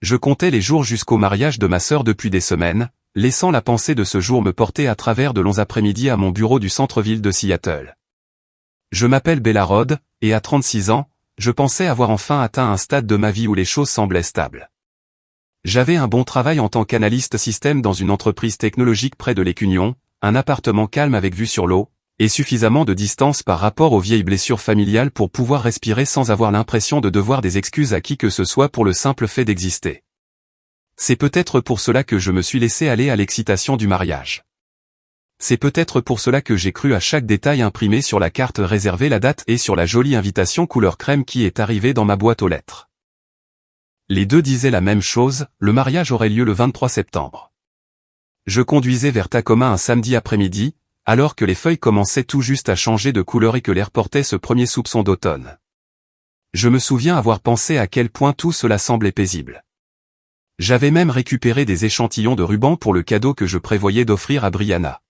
Je comptais les jours jusqu'au mariage de ma sœur depuis des semaines, laissant la pensée de ce jour me porter à travers de longs après-midi à mon bureau du centre-ville de Seattle. Je m'appelle Bella Rod, et à 36 ans, je pensais avoir enfin atteint un stade de ma vie où les choses semblaient stables. J'avais un bon travail en tant qu'analyste système dans une entreprise technologique près de l'Écunion, un appartement calme avec vue sur l'eau, et suffisamment de distance par rapport aux vieilles blessures familiales pour pouvoir respirer sans avoir l'impression de devoir des excuses à qui que ce soit pour le simple fait d'exister. C'est peut-être pour cela que je me suis laissé aller à l'excitation du mariage. C'est peut-être pour cela que j'ai cru à chaque détail imprimé sur la carte réservée la date et sur la jolie invitation couleur crème qui est arrivée dans ma boîte aux lettres. Les deux disaient la même chose, le mariage aurait lieu le 23 septembre. Je conduisais vers Tacoma un samedi après-midi, alors que les feuilles commençaient tout juste à changer de couleur et que l'air portait ce premier soupçon d'automne. Je me souviens avoir pensé à quel point tout cela semblait paisible. J'avais même récupéré des échantillons de ruban pour le cadeau que je prévoyais d'offrir à Brianna.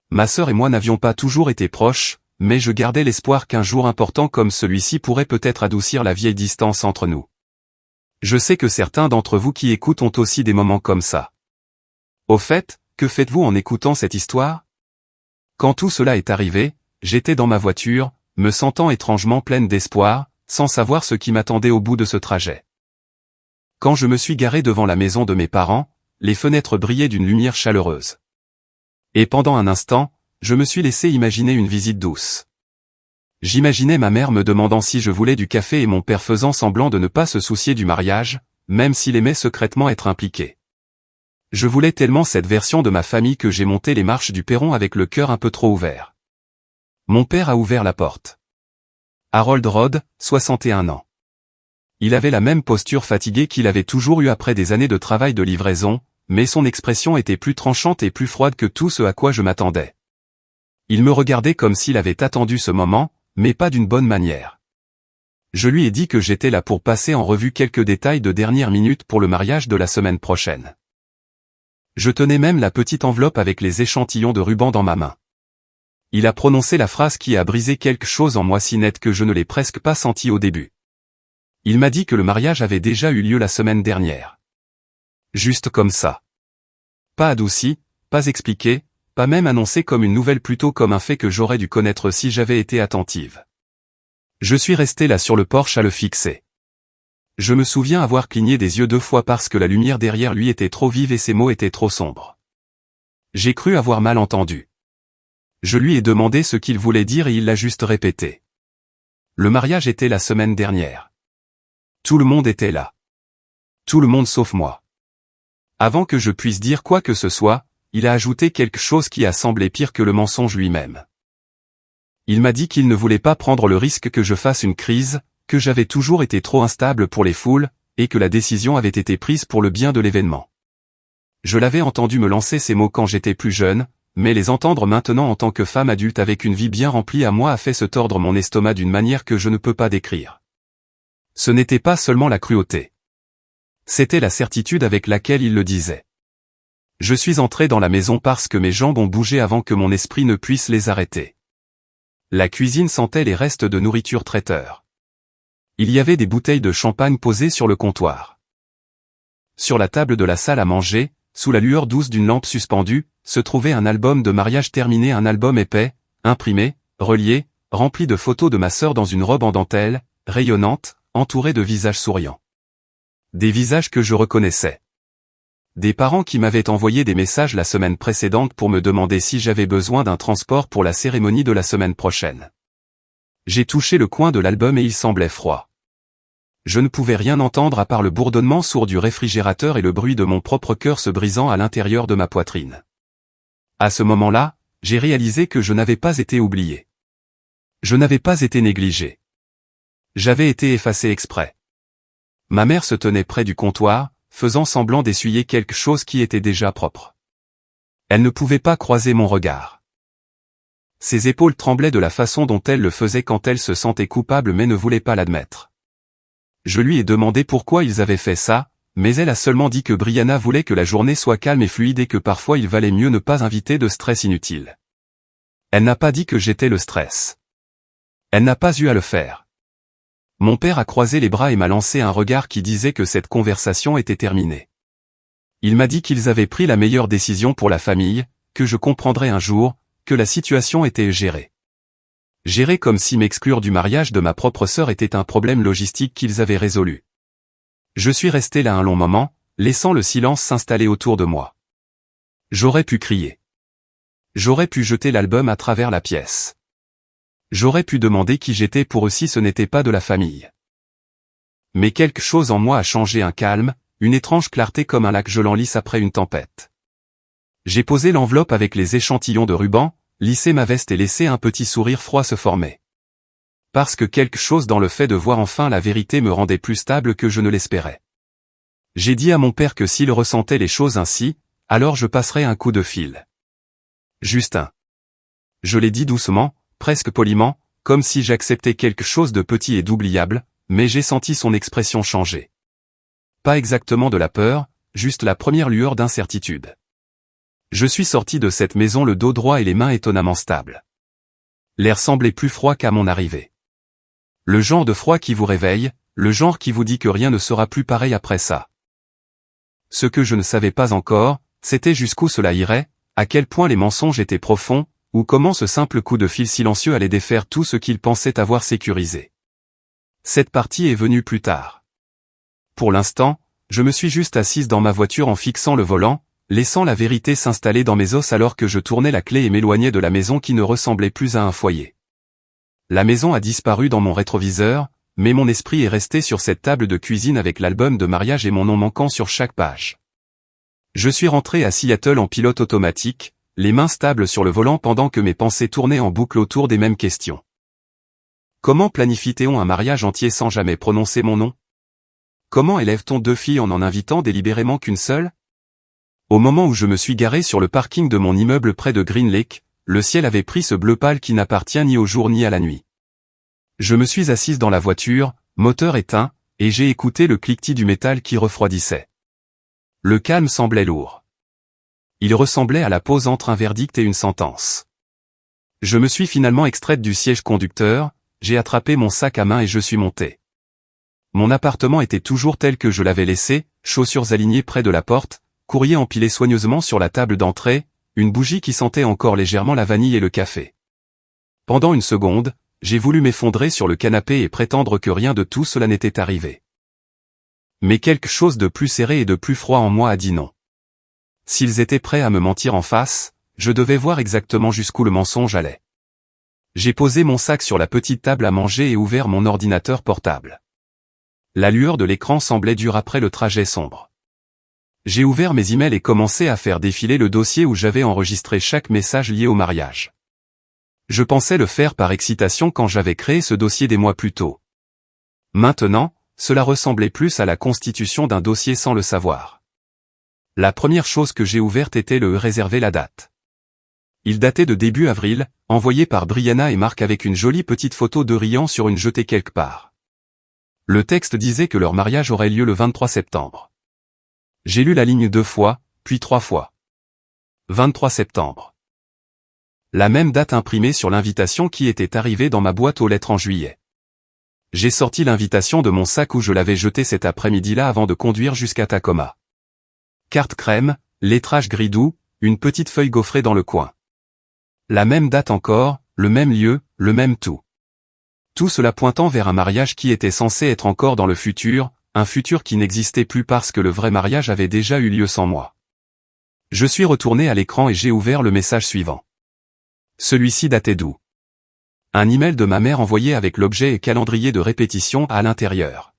Ma sœur et moi n'avions pas toujours été proches, mais je gardais l'espoir qu'un jour important comme celui-ci pourrait peut-être adoucir la vieille distance entre nous. Je sais que certains d'entre vous qui écoutent ont aussi des moments comme ça. Au fait, que faites-vous en écoutant cette histoire? Quand tout cela est arrivé, j'étais dans ma voiture, me sentant étrangement pleine d'espoir, sans savoir ce qui m'attendait au bout de ce trajet. Quand je me suis garé devant la maison de mes parents, les fenêtres brillaient d'une lumière chaleureuse. Et pendant un instant, je me suis laissé imaginer une visite douce. J'imaginais ma mère me demandant si je voulais du café et mon père faisant semblant de ne pas se soucier du mariage, même s'il aimait secrètement être impliqué. Je voulais tellement cette version de ma famille que j'ai monté les marches du perron avec le cœur un peu trop ouvert. Mon père a ouvert la porte. Harold Rod, 61 ans. Il avait la même posture fatiguée qu'il avait toujours eu après des années de travail de livraison, mais son expression était plus tranchante et plus froide que tout ce à quoi je m'attendais. Il me regardait comme s'il avait attendu ce moment, mais pas d'une bonne manière. Je lui ai dit que j'étais là pour passer en revue quelques détails de dernière minute pour le mariage de la semaine prochaine. Je tenais même la petite enveloppe avec les échantillons de ruban dans ma main. Il a prononcé la phrase qui a brisé quelque chose en moi si net que je ne l'ai presque pas senti au début. Il m'a dit que le mariage avait déjà eu lieu la semaine dernière. Juste comme ça. Pas adouci, pas expliqué, pas même annoncé comme une nouvelle plutôt comme un fait que j'aurais dû connaître si j'avais été attentive. Je suis resté là sur le porche à le fixer. Je me souviens avoir cligné des yeux 2 fois parce que la lumière derrière lui était trop vive et ses mots étaient trop sombres. J'ai cru avoir mal entendu. Je lui ai demandé ce qu'il voulait dire et il l'a juste répété. Le mariage était la semaine dernière. Tout le monde était là. Tout le monde sauf moi. Avant que je puisse dire quoi que ce soit, il a ajouté quelque chose qui a semblé pire que le mensonge lui-même. Il m'a dit qu'il ne voulait pas prendre le risque que je fasse une crise, que j'avais toujours été trop instable pour les foules, et que la décision avait été prise pour le bien de l'événement. Je l'avais entendu me lancer ces mots quand j'étais plus jeune, mais les entendre maintenant en tant que femme adulte avec une vie bien remplie à moi a fait se tordre mon estomac d'une manière que je ne peux pas décrire. Ce n'était pas seulement la cruauté. C'était la certitude avec laquelle il le disait. Je suis entré dans la maison parce que mes jambes ont bougé avant que mon esprit ne puisse les arrêter. La cuisine sentait les restes de nourriture traiteur. Il y avait des bouteilles de champagne posées sur le comptoir. Sur la table de la salle à manger, sous la lueur douce d'une lampe suspendue, se trouvait un album de mariage terminé, un album épais, imprimé, relié, rempli de photos de ma sœur dans une robe en dentelle, rayonnante, entourée de visages souriants. Des visages que je reconnaissais. Des parents qui m'avaient envoyé des messages la semaine précédente pour me demander si j'avais besoin d'un transport pour la cérémonie de la semaine prochaine. J'ai touché le coin de l'album et il semblait froid. Je ne pouvais rien entendre à part le bourdonnement sourd du réfrigérateur et le bruit de mon propre cœur se brisant à l'intérieur de ma poitrine. À ce moment-là, j'ai réalisé que je n'avais pas été oublié. Je n'avais pas été négligé. J'avais été effacé exprès. Ma mère se tenait près du comptoir, faisant semblant d'essuyer quelque chose qui était déjà propre. Elle ne pouvait pas croiser mon regard. Ses épaules tremblaient de la façon dont elle le faisait quand elle se sentait coupable mais ne voulait pas l'admettre. Je lui ai demandé pourquoi ils avaient fait ça, mais elle a seulement dit que Brianna voulait que la journée soit calme et fluide et que parfois il valait mieux ne pas inviter de stress inutile. Elle n'a pas dit que j'étais le stress. Elle n'a pas eu à le faire. Mon père a croisé les bras et m'a lancé un regard qui disait que cette conversation était terminée. Il m'a dit qu'ils avaient pris la meilleure décision pour la famille, que je comprendrais un jour, que la situation était gérée. Gérée comme si m'exclure du mariage de ma propre sœur était un problème logistique qu'ils avaient résolu. Je suis resté là un long moment, laissant le silence s'installer autour de moi. J'aurais pu crier. J'aurais pu jeter l'album à travers la pièce. J'aurais pu demander qui j'étais pour eux si ce n'était pas de la famille. Mais quelque chose en moi a changé, un calme, une étrange clarté comme un lac gelant lisse après une tempête. J'ai posé l'enveloppe avec les échantillons de ruban, lissé ma veste et laissé un petit sourire froid se former. Parce que quelque chose dans le fait de voir enfin la vérité me rendait plus stable que je ne l'espérais. J'ai dit à mon père que s'il ressentait les choses ainsi, alors je passerais un coup de fil. Justin. Je l'ai dit doucement, presque poliment, comme si j'acceptais quelque chose de petit et d'oubliable, mais j'ai senti son expression changer. Pas exactement de la peur, juste la première lueur d'incertitude. Je suis sorti de cette maison le dos droit et les mains étonnamment stables. L'air semblait plus froid qu'à mon arrivée. Le genre de froid qui vous réveille, le genre qui vous dit que rien ne sera plus pareil après ça. Ce que je ne savais pas encore, c'était jusqu'où cela irait, à quel point les mensonges étaient profonds, ou comment ce simple coup de fil silencieux allait défaire tout ce qu'ils pensaient avoir sécurisé. Cette partie est venue plus tard. Pour l'instant, je me suis juste assise dans ma voiture en fixant le volant, laissant la vérité s'installer dans mes os alors que je tournais la clé et m'éloignais de la maison qui ne ressemblait plus à un foyer. La maison a disparu dans mon rétroviseur, mais mon esprit est resté sur cette table de cuisine avec l'album de mariage et mon nom manquant sur chaque page. Je suis rentré à Seattle en pilote automatique, les mains stables sur le volant pendant que mes pensées tournaient en boucle autour des mêmes questions. Comment planifie-t-on un mariage entier sans jamais prononcer mon nom? Comment élève-t-on 2 filles en invitant délibérément qu'une seule? Au moment où je me suis garé sur le parking de mon immeuble près de Green Lake, le ciel avait pris ce bleu pâle qui n'appartient ni au jour ni à la nuit. Je me suis assise dans la voiture, moteur éteint, et j'ai écouté le cliquetis du métal qui refroidissait. Le calme semblait lourd. Il ressemblait à la pause entre un verdict et une sentence. Je me suis finalement extraite du siège conducteur, j'ai attrapé mon sac à main et je suis monté. Mon appartement était toujours tel que je l'avais laissé, chaussures alignées près de la porte, courrier empilé soigneusement sur la table d'entrée, une bougie qui sentait encore légèrement la vanille et le café. Pendant une seconde, j'ai voulu m'effondrer sur le canapé et prétendre que rien de tout cela n'était arrivé. Mais quelque chose de plus serré et de plus froid en moi a dit non. S'ils étaient prêts à me mentir en face, je devais voir exactement jusqu'où le mensonge allait. J'ai posé mon sac sur la petite table à manger et ouvert mon ordinateur portable. La lueur de l'écran semblait dure après le trajet sombre. J'ai ouvert mes emails et commencé à faire défiler le dossier où j'avais enregistré chaque message lié au mariage. Je pensais le faire par excitation quand j'avais créé ce dossier des mois plus tôt. Maintenant, cela ressemblait plus à la constitution d'un dossier sans le savoir. La première chose que j'ai ouverte était le réserver la date. Il datait de début avril, envoyé par Brianna et Marc avec une jolie petite photo de riant sur une jetée quelque part. Le texte disait que leur mariage aurait lieu le 23 septembre. J'ai lu la ligne 2 fois, puis 3 fois. 23 septembre. La même date imprimée sur l'invitation qui était arrivée dans ma boîte aux lettres en juillet. J'ai sorti l'invitation de mon sac où je l'avais jetée cet après-midi-là avant de conduire jusqu'à Tacoma. Carte crème, lettrage gris doux, une petite feuille gaufrée dans le coin. La même date encore, le même lieu, le même tout. Tout cela pointant vers un mariage qui était censé être encore dans le futur, un futur qui n'existait plus parce que le vrai mariage avait déjà eu lieu sans moi. Je suis retourné à l'écran et j'ai ouvert le message suivant. Celui-ci datait d'où? Un email de ma mère envoyé avec l'objet et calendrier de répétition à l'intérieur.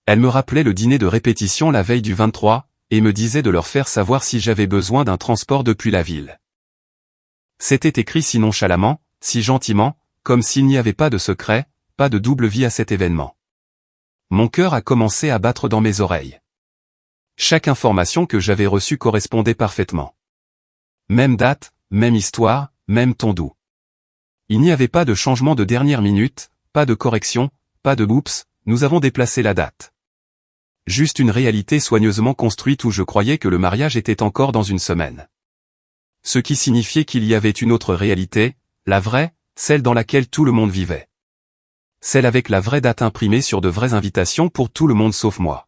Elle me rappelait le dîner de répétition la veille du 23, et me disait de leur faire savoir si j'avais besoin d'un transport depuis la ville. C'était écrit si nonchalamment, si gentiment, comme s'il n'y avait pas de secret, pas de double vie à cet événement. Mon cœur a commencé à battre dans mes oreilles. Chaque information que j'avais reçue correspondait parfaitement. Même date, même histoire, même ton doux. Il n'y avait pas de changement de dernière minute, pas de correction, pas de oups, nous avons déplacé la date. Juste une réalité soigneusement construite où je croyais que le mariage était encore dans une semaine. Ce qui signifiait qu'il y avait une autre réalité, la vraie, celle dans laquelle tout le monde vivait. Celle avec la vraie date imprimée sur de vraies invitations pour tout le monde sauf moi.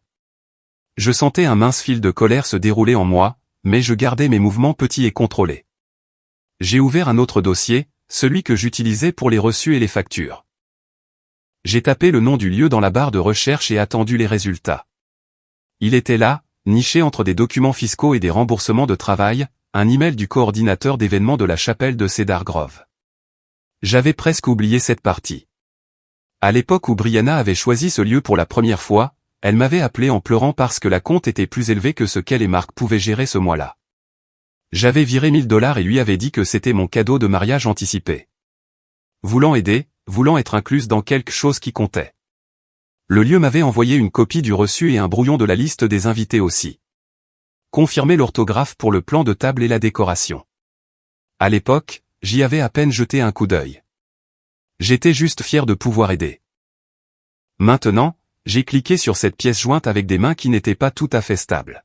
Je sentais un mince fil de colère se dérouler en moi, mais je gardais mes mouvements petits et contrôlés. J'ai ouvert un autre dossier, celui que j'utilisais pour les reçus et les factures. J'ai tapé le nom du lieu dans la barre de recherche et attendu les résultats. Il était là, niché entre des documents fiscaux et des remboursements de travail, un email du coordinateur d'événements de la chapelle de Cedar Grove. J'avais presque oublié cette partie. À l'époque où Brianna avait choisi ce lieu pour la première fois, elle m'avait appelé en pleurant parce que la compte était plus élevée que ce qu'elle et Marc pouvaient gérer ce mois-là. J'avais viré $1000 et lui avais dit que c'était mon cadeau de mariage anticipé. Voulant aider, voulant être incluse dans quelque chose qui comptait. Le lieu m'avait envoyé une copie du reçu et un brouillon de la liste des invités aussi. Confirmer l'orthographe pour le plan de table et la décoration. À l'époque, j'y avais à peine jeté un coup d'œil. J'étais juste fier de pouvoir aider. Maintenant, j'ai cliqué sur cette pièce jointe avec des mains qui n'étaient pas tout à fait stables.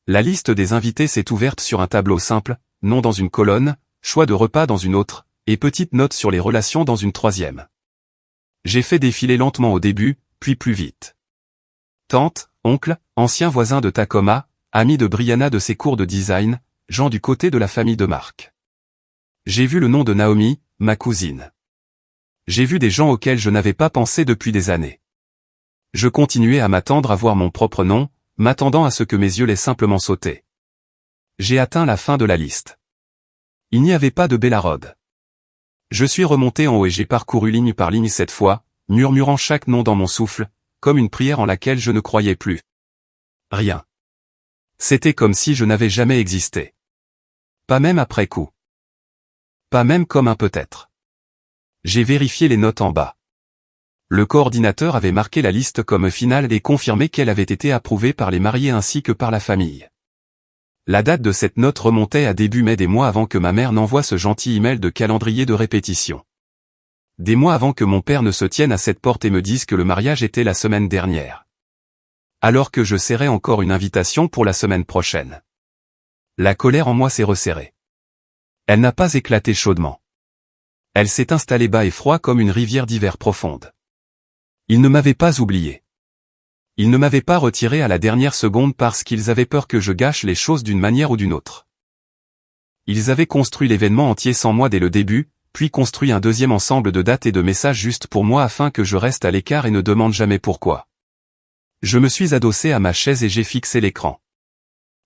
La liste des invités s'est ouverte sur un tableau simple, nom dans une colonne, choix de repas dans une autre, et petite note sur les relations dans une troisième. J'ai fait défiler lentement au début, puis plus vite. Tante, oncle, ancien voisin de Tacoma, ami de Brianna de ses cours de design, gens du côté de la famille de Marc. J'ai vu le nom de Naomi, ma cousine. J'ai vu des gens auxquels je n'avais pas pensé depuis des années. Je continuais à m'attendre à voir mon propre nom, m'attendant à ce que mes yeux laient simplement sauter. J'ai atteint la fin de la liste. Il n'y avait pas de Bella Rod. Je suis remonté en haut et j'ai parcouru ligne par ligne cette fois, murmurant chaque nom dans mon souffle, comme une prière en laquelle je ne croyais plus. Rien. C'était comme si je n'avais jamais existé. Pas même après coup. Pas même comme un peut-être. J'ai vérifié les notes en bas. Le coordinateur avait marqué la liste comme finale et confirmé qu'elle avait été approuvée par les mariés ainsi que par la famille. La date de cette note remontait à début mai, des mois avant que ma mère n'envoie ce gentil email de calendrier de répétition. Des mois avant que mon père ne se tienne à cette porte et me dise que le mariage était la semaine dernière. Alors que je serrais encore une invitation pour la semaine prochaine. La colère en moi s'est resserrée. Elle n'a pas éclaté chaudement. Elle s'est installée bas et froid comme une rivière d'hiver profonde. Ils ne m'avaient pas oublié. Ils ne m'avaient pas retiré à la dernière seconde parce qu'ils avaient peur que je gâche les choses d'une manière ou d'une autre. Ils avaient construit l'événement entier sans moi dès le début, puis construit un deuxième ensemble de dates et de messages juste pour moi afin que je reste à l'écart et ne demande jamais pourquoi. Je me suis adossé à ma chaise et j'ai fixé l'écran.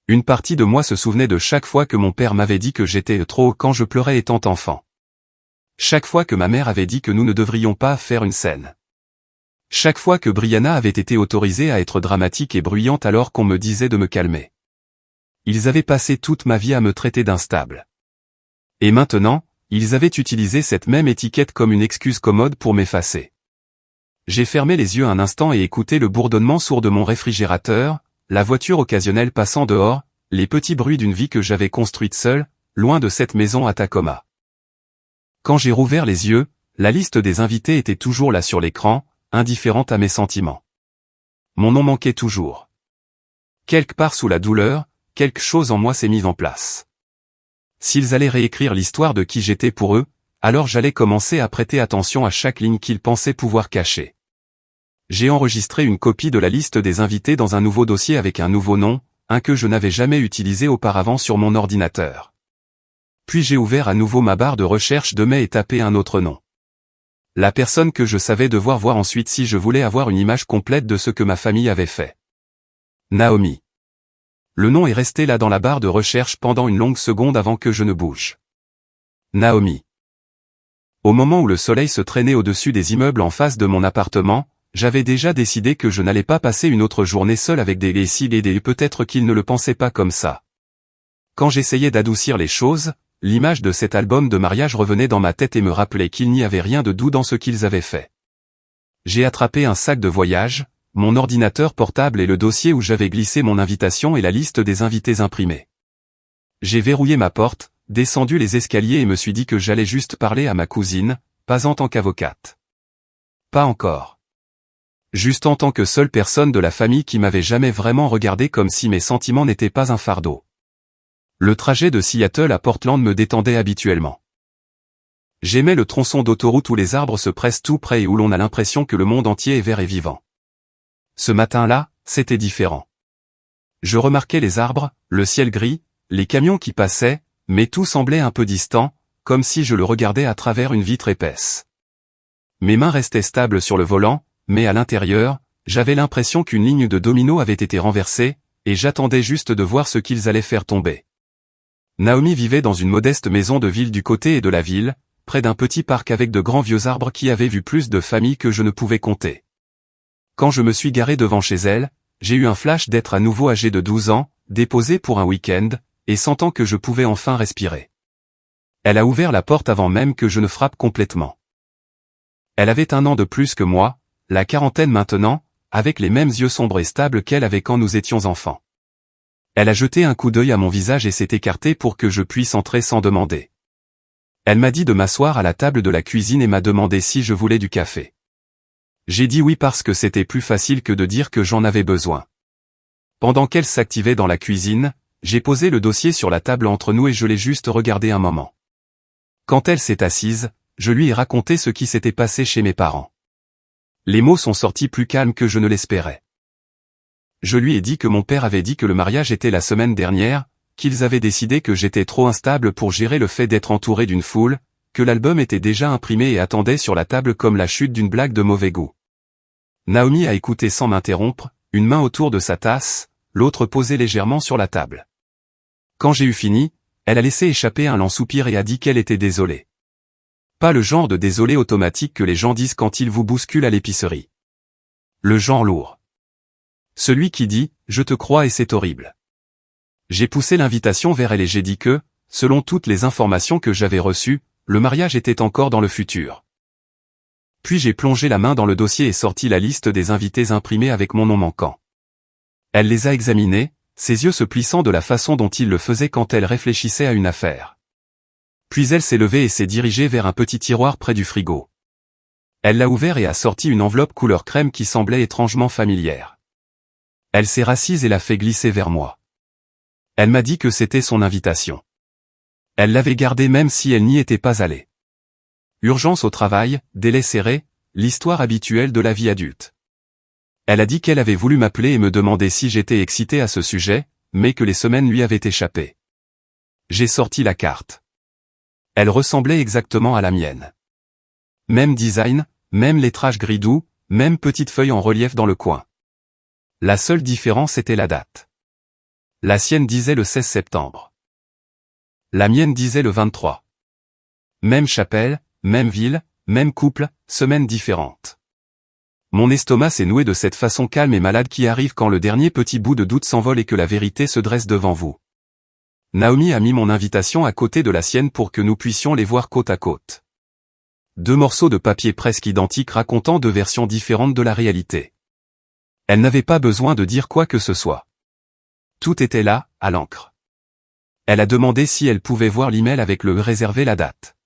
Une partie de moi se souvenait de chaque fois que mon père m'avait dit que j'étais trop quand je pleurais étant enfant. Chaque fois que ma mère avait dit que nous ne devrions pas faire une scène. Chaque fois que Brianna avait été autorisée à être dramatique et bruyante alors qu'on me disait de me calmer. Ils avaient passé toute ma vie à me traiter d'instable. Et maintenant, ils avaient utilisé cette même étiquette comme une excuse commode pour m'effacer. J'ai fermé les yeux un instant et écouté le bourdonnement sourd de mon réfrigérateur, la voiture occasionnelle passant dehors, les petits bruits d'une vie que j'avais construite seule, loin de cette maison à Tacoma. Quand j'ai rouvert les yeux, la liste des invités était toujours là sur l'écran, indifférente à mes sentiments. Mon nom manquait toujours. Quelque part sous la douleur, quelque chose en moi s'est mis en place. S'ils allaient réécrire l'histoire de qui j'étais pour eux, alors j'allais commencer à prêter attention à chaque ligne qu'ils pensaient pouvoir cacher. J'ai enregistré une copie de la liste des invités dans un nouveau dossier avec un nouveau nom, un que je n'avais jamais utilisé auparavant sur mon ordinateur. Puis j'ai ouvert à nouveau ma barre de recherche de mai et tapé un autre nom. La personne que je savais devoir voir ensuite si je voulais avoir une image complète de ce que ma famille avait fait. Naomi. Le nom est resté là dans la barre de recherche pendant une longue seconde avant que je ne bouge. Naomi. Au moment où le soleil se traînait au-dessus des immeubles en face de mon appartement, j'avais déjà décidé que je n'allais pas passer une autre journée seule avec des lessives et peut-être qu'ils ne le pensaient pas comme ça. Quand j'essayais d'adoucir les choses, l'image de cet album de mariage revenait dans ma tête et me rappelait qu'il n'y avait rien de doux dans ce qu'ils avaient fait. J'ai attrapé un sac de voyage, mon ordinateur portable et le dossier où j'avais glissé mon invitation et la liste des invités imprimés. J'ai verrouillé ma porte, descendu les escaliers et me suis dit que j'allais juste parler à ma cousine, pas en tant qu'avocate. Pas encore. Juste en tant que seule personne de la famille qui m'avait jamais vraiment regardé comme si mes sentiments n'étaient pas un fardeau. Le trajet de Seattle à Portland me détendait habituellement. J'aimais le tronçon d'autoroute où les arbres se pressent tout près et où l'on a l'impression que le monde entier est vert et vivant. Ce matin-là, c'était différent. Je remarquais les arbres, le ciel gris, les camions qui passaient, mais tout semblait un peu distant, comme si je le regardais à travers une vitre épaisse. Mes mains restaient stables sur le volant, mais à l'intérieur, j'avais l'impression qu'une ligne de dominos avait été renversée, et j'attendais juste de voir ce qu'ils allaient faire tomber. Naomi vivait dans une modeste maison de ville du côté de la ville, près d'un petit parc avec de grands vieux arbres qui avaient vu plus de familles que je ne pouvais compter. Quand je me suis garé devant chez elle, j'ai eu un flash d'être à nouveau âgé de 12 ans, déposé pour un week-end, et sentant que je pouvais enfin respirer. Elle a ouvert la porte avant même que je ne frappe complètement. Elle avait 1 an de plus que moi, la quarantaine maintenant, avec les mêmes yeux sombres et stables qu'elle avait quand nous étions enfants. Elle a jeté un coup d'œil à mon visage et s'est écartée pour que je puisse entrer sans demander. Elle m'a dit de m'asseoir à la table de la cuisine et m'a demandé si je voulais du café. J'ai dit oui parce que c'était plus facile que de dire que j'en avais besoin. Pendant qu'elle s'activait dans la cuisine, j'ai posé le dossier sur la table entre nous et je l'ai juste regardé un moment. Quand elle s'est assise, je lui ai raconté ce qui s'était passé chez mes parents. Les mots sont sortis plus calmes que je ne l'espérais. Je lui ai dit que mon père avait dit que le mariage était la semaine dernière, qu'ils avaient décidé que j'étais trop instable pour gérer le fait d'être entouré d'une foule, que l'album était déjà imprimé et attendait sur la table comme la chute d'une blague de mauvais goût. Naomi a écouté sans m'interrompre, une main autour de sa tasse, l'autre posée légèrement sur la table. Quand j'ai eu fini, elle a laissé échapper un lent soupir et a dit qu'elle était désolée. Pas le genre de désolé automatique que les gens disent quand ils vous bousculent à l'épicerie. Le genre lourd. Celui qui dit « je te crois et c'est horrible ». J'ai poussé l'invitation vers elle et j'ai dit que, selon toutes les informations que j'avais reçues, le mariage était encore dans le futur. Puis j'ai plongé la main dans le dossier et sorti la liste des invités imprimés avec mon nom manquant. Elle les a examinés, ses yeux se plissant de la façon dont il le faisait quand elle réfléchissait à une affaire. Puis elle s'est levée et s'est dirigée vers un petit tiroir près du frigo. Elle l'a ouvert et a sorti une enveloppe couleur crème qui semblait étrangement familière. Elle s'est rassise et l'a fait glisser vers moi. Elle m'a dit que c'était son invitation. Elle l'avait gardée même si elle n'y était pas allée. Urgence au travail, délai serré, l'histoire habituelle de la vie adulte. Elle a dit qu'elle avait voulu m'appeler et me demander si j'étais excité à ce sujet, mais que les semaines lui avaient échappé. J'ai sorti la carte. Elle ressemblait exactement à la mienne. Même design, même lettrage gris doux, même petite feuille en relief dans le coin. La seule différence était la date. La sienne disait le 16 septembre. La mienne disait le 23. Même chapelle, même ville, même couple, semaine différente. Mon estomac s'est noué de cette façon calme et malade qui arrive quand le dernier petit bout de doute s'envole et que la vérité se dresse devant vous. Naomi a mis mon invitation à côté de la sienne pour que nous puissions les voir côte à côte. 2 morceaux de papier presque identiques racontant 2 versions différentes de la réalité. Elle n'avait pas besoin de dire quoi que ce soit. Tout était là, à l'encre. Elle a demandé si elle pouvait voir l'email avec le réservé la date.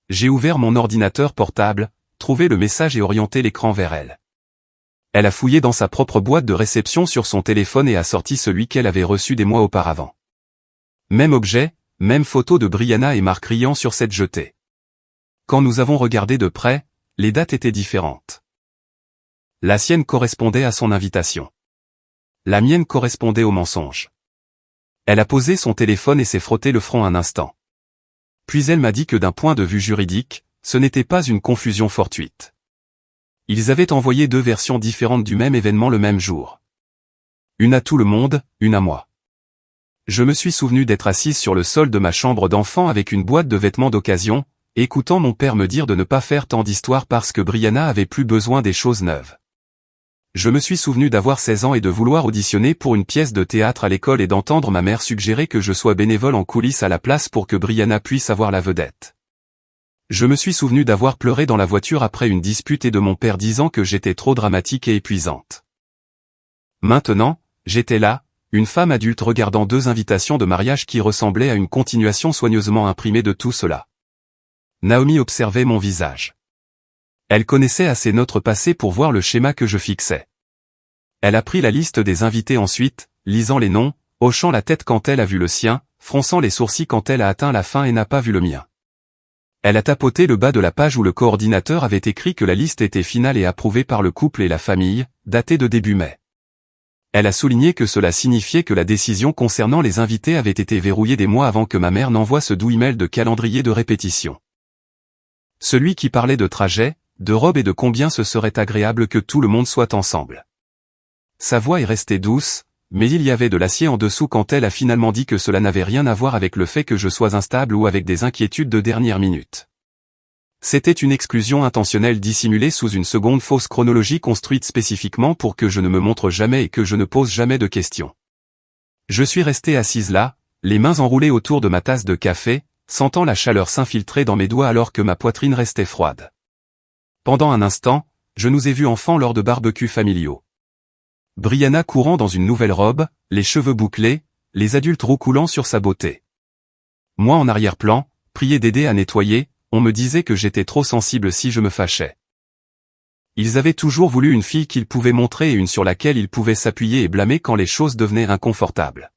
J'ai ouvert mon ordinateur portable, trouvé le message et orienté l'écran vers elle. Elle a fouillé dans sa propre boîte de réception sur son téléphone et a sorti celui qu'elle avait reçu des mois auparavant. Même objet, même photo de Brianna et Marc riant sur cette jetée. Quand nous avons regardé de près, les dates étaient différentes. La sienne correspondait à son invitation. La mienne correspondait au mensonge. Elle a posé son téléphone et s'est frotté le front un instant. Puis elle m'a dit que d'un point de vue juridique, ce n'était pas une confusion fortuite. Ils avaient envoyé 2 versions différentes du même événement le même jour. Une à tout le monde, une à moi. Je me suis souvenu d'être assise sur le sol de ma chambre d'enfant avec une boîte de vêtements d'occasion, écoutant mon père me dire de ne pas faire tant d'histoires parce que Brianna avait plus besoin des choses neuves. Je me suis souvenu d'avoir 16 ans et de vouloir auditionner pour une pièce de théâtre à l'école et d'entendre ma mère suggérer que je sois bénévole en coulisses à la place pour que Brianna puisse avoir la vedette. Je me suis souvenu d'avoir pleuré dans la voiture après une dispute et de mon père disant que j'étais trop dramatique et épuisante. Maintenant, j'étais là, une femme adulte regardant 2 invitations de mariage qui ressemblaient à une continuation soigneusement imprimée de tout cela. Naomi observait mon visage. Elle connaissait assez notre passé pour voir le schéma que je fixais. Elle a pris la liste des invités ensuite, lisant les noms, hochant la tête quand elle a vu le sien, fronçant les sourcils quand elle a atteint la fin et n'a pas vu le mien. Elle a tapoté le bas de la page où le coordinateur avait écrit que la liste était finale et approuvée par le couple et la famille, datée de début mai. Elle a souligné que cela signifiait que la décision concernant les invités avait été verrouillée des mois avant que ma mère n'envoie ce doux email de calendrier de répétition. Celui qui parlait de trajet, de robe et de combien ce serait agréable que tout le monde soit ensemble. Sa voix est restée douce, mais il y avait de l'acier en dessous quand elle a finalement dit que cela n'avait rien à voir avec le fait que je sois instable ou avec des inquiétudes de dernière minute. C'était une exclusion intentionnelle dissimulée sous une seconde fausse chronologie construite spécifiquement pour que je ne me montre jamais et que je ne pose jamais de questions. Je suis restée assise là, les mains enroulées autour de ma tasse de café, sentant la chaleur s'infiltrer dans mes doigts alors que ma poitrine restait froide. Pendant un instant, je nous ai vus enfants lors de barbecues familiaux. Brianna courant dans une nouvelle robe, les cheveux bouclés, les adultes roucoulant sur sa beauté. Moi en arrière-plan, prié d'aider à nettoyer, on me disait que j'étais trop sensible si je me fâchais. Ils avaient toujours voulu une fille qu'ils pouvaient montrer et une sur laquelle ils pouvaient s'appuyer et blâmer quand les choses devenaient inconfortables.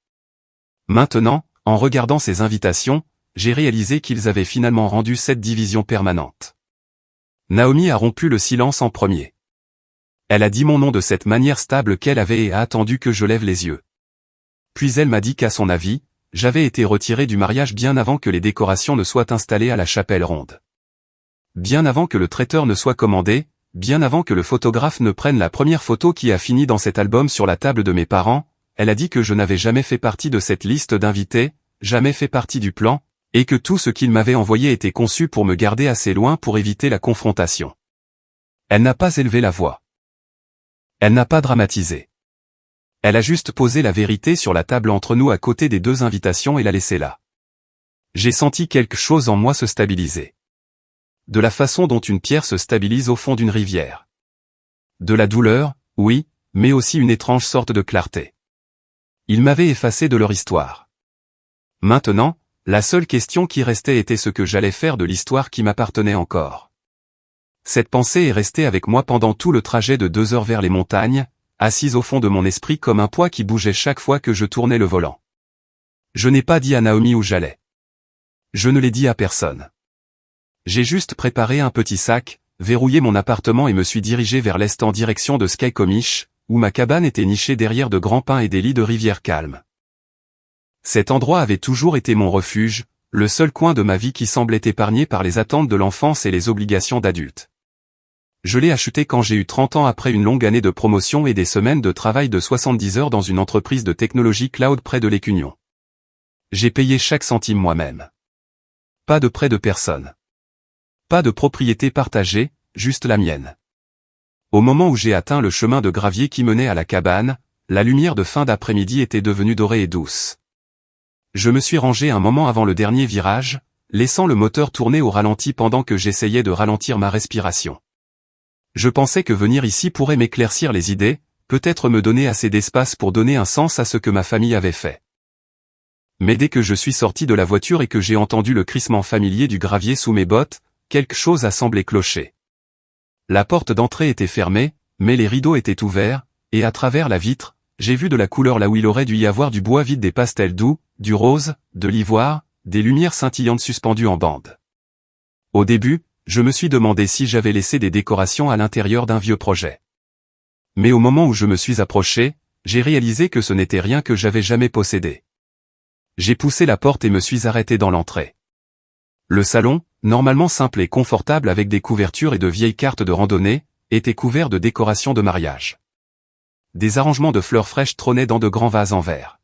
Maintenant, en regardant ces invitations, j'ai réalisé qu'ils avaient finalement rendu cette division permanente. Naomi a rompu le silence en premier. Elle a dit mon nom de cette manière stable qu'elle avait et a attendu que je lève les yeux. Puis elle m'a dit qu'à son avis, j'avais été retiré du mariage bien avant que les décorations ne soient installées à la chapelle ronde. Bien avant que le traiteur ne soit commandé, bien avant que le photographe ne prenne la première photo qui a fini dans cet album sur la table de mes parents, elle a dit que je n'avais jamais fait partie de cette liste d'invités, jamais fait partie du plan, et que tout ce qu'il m'avait envoyé était conçu pour me garder assez loin pour éviter la confrontation. Elle n'a pas élevé la voix. Elle n'a pas dramatisé. Elle a juste posé la vérité sur la table entre nous à côté des deux invitations et l'a laissée là. J'ai senti quelque chose en moi se stabiliser. De la façon dont une pierre se stabilise au fond d'une rivière. De la douleur, oui, mais aussi une étrange sorte de clarté. Ils m'avaient effacé de leur histoire. Maintenant, la seule question qui restait était ce que j'allais faire de l'histoire qui m'appartenait encore. Cette pensée est restée avec moi pendant tout le trajet de 2 heures vers les montagnes, assise au fond de mon esprit comme un poids qui bougeait chaque fois que je tournais le volant. Je n'ai pas dit à Naomi où j'allais. Je ne l'ai dit à personne. J'ai juste préparé un petit sac, verrouillé mon appartement et me suis dirigé vers l'est en direction de Skycomish, où ma cabane était nichée derrière de grands pins et des lits de rivière calmes. Cet endroit avait toujours été mon refuge, le seul coin de ma vie qui semblait épargné par les attentes de l'enfance et les obligations d'adulte. Je l'ai acheté quand j'ai eu 30 ans après une longue année de promotion et des semaines de travail de 70 heures dans une entreprise de technologie cloud près de l'Écunion. J'ai payé chaque centime moi-même. Pas de prêt de personne. Pas de propriété partagée, juste la mienne. Au moment où j'ai atteint le chemin de gravier qui menait à la cabane, la lumière de fin d'après-midi était devenue dorée et douce. Je me suis rangé un moment avant le dernier virage, laissant le moteur tourner au ralenti pendant que j'essayais de ralentir ma respiration. Je pensais que venir ici pourrait m'éclaircir les idées, peut-être me donner assez d'espace pour donner un sens à ce que ma famille avait fait. Mais dès que je suis sorti de la voiture et que j'ai entendu le crissement familier du gravier sous mes bottes, quelque chose a semblé clocher. La porte d'entrée était fermée, mais les rideaux étaient ouverts, et à travers la vitre, j'ai vu de la couleur là où il aurait dû y avoir du bois vide, des pastels doux, du rose, de l'ivoire, des lumières scintillantes suspendues en bande. Au début, je me suis demandé si j'avais laissé des décorations à l'intérieur d'un vieux projet. Mais au moment où je me suis approché, j'ai réalisé que ce n'était rien que j'avais jamais possédé. J'ai poussé la porte et me suis arrêté dans l'entrée. Le salon, normalement simple et confortable avec des couvertures et de vieilles cartes de randonnée, était couvert de décorations de mariage. Des arrangements de fleurs fraîches trônaient dans de grands vases en verre.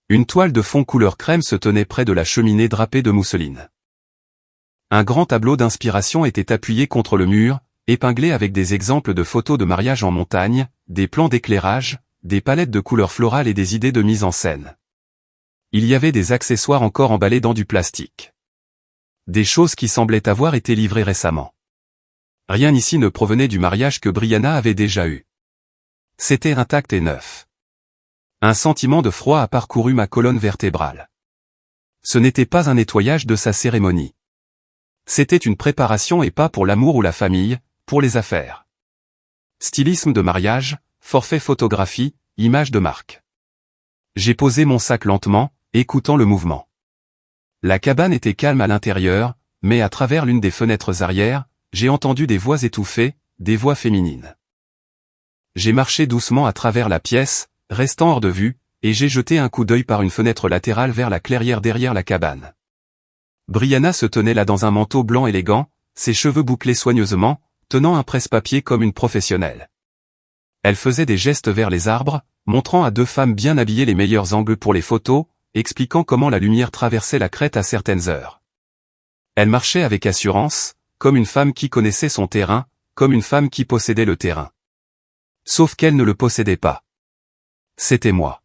Une toile de fond couleur crème se tenait près de la cheminée drapée de mousseline. Un grand tableau d'inspiration était appuyé contre le mur, épinglé avec des exemples de photos de mariage en montagne, des plans d'éclairage, des palettes de couleurs florales et des idées de mise en scène. Il y avait des accessoires encore emballés dans du plastique. Des choses qui semblaient avoir été livrées récemment. Rien ici ne provenait du mariage que Brianna avait déjà eu. C'était intact et neuf. Un sentiment de froid a parcouru ma colonne vertébrale. Ce n'était pas un nettoyage de sa cérémonie. C'était une préparation et pas pour l'amour ou la famille, pour les affaires. Stylisme de mariage, forfait photographie, image de marque. J'ai posé mon sac lentement, écoutant le mouvement. La cabane était calme à l'intérieur, mais à travers l'une des fenêtres arrière, j'ai entendu des voix étouffées, des voix féminines. J'ai marché doucement à travers la pièce, restant hors de vue, et j'ai jeté un coup d'œil par une fenêtre latérale vers la clairière derrière la cabane. Brianna se tenait là dans un manteau blanc élégant, ses cheveux bouclés soigneusement, tenant un presse-papier comme une professionnelle. Elle faisait des gestes vers les arbres, montrant à deux femmes bien habillées les meilleurs angles pour les photos, expliquant comment la lumière traversait la crête à certaines heures. Elle marchait avec assurance, comme une femme qui connaissait son terrain, comme une femme qui possédait le terrain. Sauf qu'elle ne le possédait pas. C'était moi.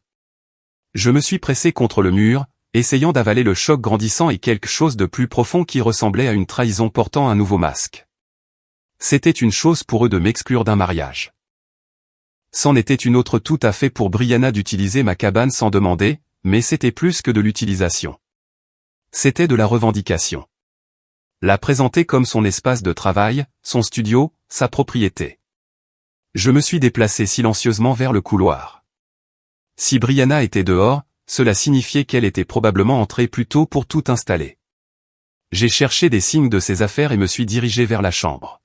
Je me suis pressé contre le mur, essayant d'avaler le choc grandissant et quelque chose de plus profond qui ressemblait à une trahison portant un nouveau masque. C'était une chose pour eux de m'exclure d'un mariage. C'en était une autre tout à fait pour Brianna d'utiliser ma cabane sans demander, mais c'était plus que de l'utilisation. C'était de la revendication. La présenter comme son espace de travail, son studio, sa propriété. Je me suis déplacé silencieusement vers le couloir. Si Brianna était dehors, cela signifiait qu'elle était probablement entrée plus tôt pour tout installer. J'ai cherché des signes de ses affaires et me suis dirigé vers la chambre.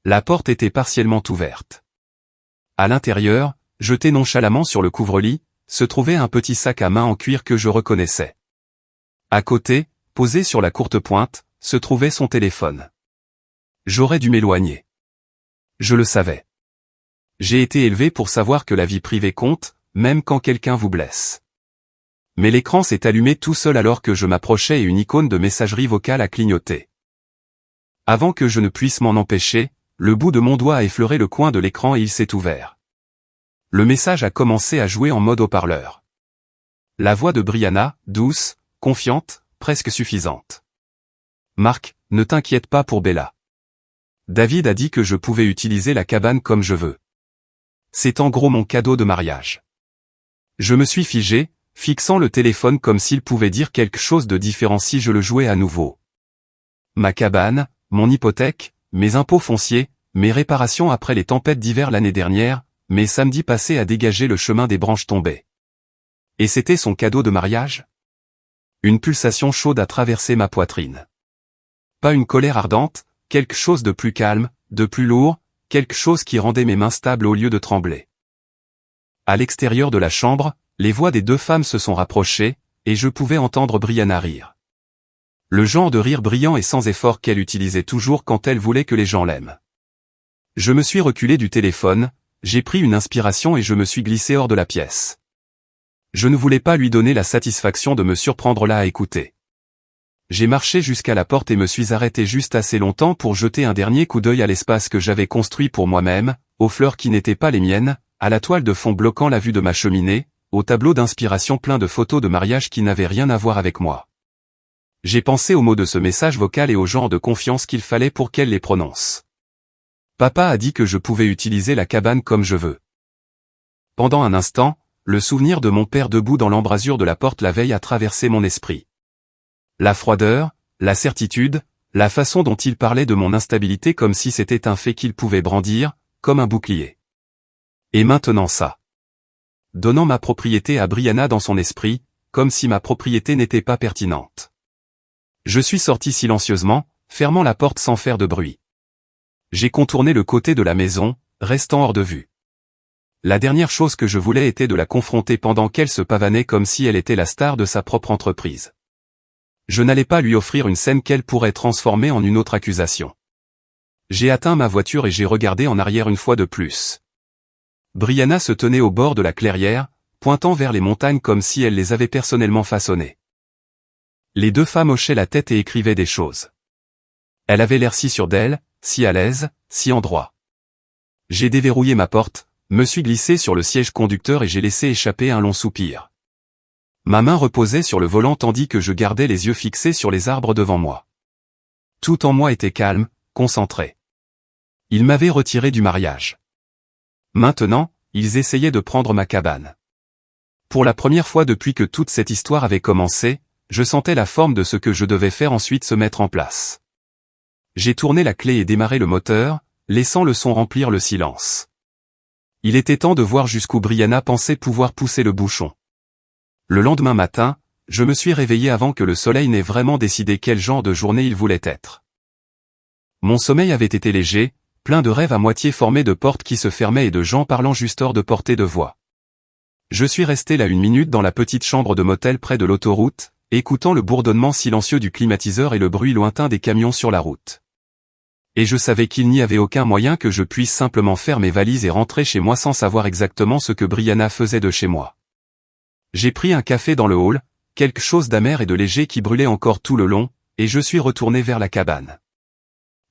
La porte était partiellement ouverte. À l'intérieur, jeté nonchalamment sur le couvre-lit, se trouvait un petit sac à main en cuir que je reconnaissais. À côté, posé sur la courte pointe, se trouvait son téléphone. J'aurais dû m'éloigner. Je le savais. J'ai été élevé pour savoir que la vie privée compte, même quand quelqu'un vous blesse. Mais l'écran s'est allumé tout seul alors que je m'approchais et une icône de messagerie vocale a clignoté. Avant que je ne puisse m'en empêcher, le bout de mon doigt a effleuré le coin de l'écran et il s'est ouvert. Le message a commencé à jouer en mode haut-parleur. La voix de Brianna, douce, confiante, presque suffisante. « Marc, ne t'inquiète pas pour Bella. David a dit que je pouvais utiliser la cabane comme je veux. C'est en gros mon cadeau de mariage. » Je me suis figé, fixant le téléphone comme s'il pouvait dire quelque chose de différent si je le jouais à nouveau. Ma cabane, mon hypothèque, mes impôts fonciers, mes réparations après les tempêtes d'hiver l'année dernière, mes samedis passés à dégager le chemin des branches tombées. Et c'était son cadeau de mariage ? Une pulsation chaude a traversé ma poitrine. Pas une colère ardente, quelque chose de plus calme, de plus lourd, quelque chose qui rendait mes mains stables au lieu de trembler. À l'extérieur de la chambre, les voix des deux femmes se sont rapprochées, et je pouvais entendre Brianna rire. Le genre de rire brillant et sans effort qu'elle utilisait toujours quand elle voulait que les gens l'aiment. Je me suis reculé du téléphone, j'ai pris une inspiration et je me suis glissé hors de la pièce. Je ne voulais pas lui donner la satisfaction de me surprendre là à écouter. J'ai marché jusqu'à la porte et me suis arrêté juste assez longtemps pour jeter un dernier coup d'œil à l'espace que j'avais construit pour moi-même, aux fleurs qui n'étaient pas les miennes, à la toile de fond bloquant la vue de ma cheminée, au tableau d'inspiration plein de photos de mariage qui n'avaient rien à voir avec moi. J'ai pensé aux mots de ce message vocal et au genre de confiance qu'il fallait pour qu'elle les prononce. Papa a dit que je pouvais utiliser la cabane comme je veux. Pendant un instant, le souvenir de mon père debout dans l'embrasure de la porte la veille a traversé mon esprit. La froideur, la certitude, la façon dont il parlait de mon instabilité comme si c'était un fait qu'il pouvait brandir, comme un bouclier. Et maintenant ça. Donnant ma propriété à Brianna dans son esprit, comme si ma propriété n'était pas pertinente. Je suis sorti silencieusement, fermant la porte sans faire de bruit. J'ai contourné le côté de la maison, restant hors de vue. La dernière chose que je voulais était de la confronter pendant qu'elle se pavanait comme si elle était la star de sa propre entreprise. Je n'allais pas lui offrir une scène qu'elle pourrait transformer en une autre accusation. J'ai atteint ma voiture et j'ai regardé en arrière une fois de plus. Brianna se tenait au bord de la clairière, pointant vers les montagnes comme si elle les avait personnellement façonnées. Les deux femmes hochaient la tête et écrivaient des choses. Elle avait l'air si sûre d'elle, si à l'aise, si en droit. J'ai déverrouillé ma porte, me suis glissé sur le siège conducteur et j'ai laissé échapper un long soupir. Ma main reposait sur le volant tandis que je gardais les yeux fixés sur les arbres devant moi. Tout en moi était calme, concentré. Ils m'avaient retiré du mariage. Maintenant, ils essayaient de prendre ma cabane. Pour la première fois depuis que toute cette histoire avait commencé, je sentais la forme de ce que je devais faire ensuite se mettre en place. J'ai tourné la clé et démarré le moteur, laissant le son remplir le silence. Il était temps de voir jusqu'où Brianna pensait pouvoir pousser le bouchon. Le lendemain matin, je me suis réveillé avant que le soleil n'ait vraiment décidé quel genre de journée il voulait être. Mon sommeil avait été léger, plein de rêves à moitié formés de portes qui se fermaient et de gens parlant juste hors de portée de voix. Je suis resté là 1 minute dans la petite chambre de motel près de l'autoroute, écoutant le bourdonnement silencieux du climatiseur et le bruit lointain des camions sur la route. Et je savais qu'il n'y avait aucun moyen que je puisse simplement faire mes valises et rentrer chez moi sans savoir exactement ce que Brianna faisait de chez moi. J'ai pris un café dans le hall, quelque chose d'amer et de léger qui brûlait encore tout le long, et je suis retourné vers la cabane.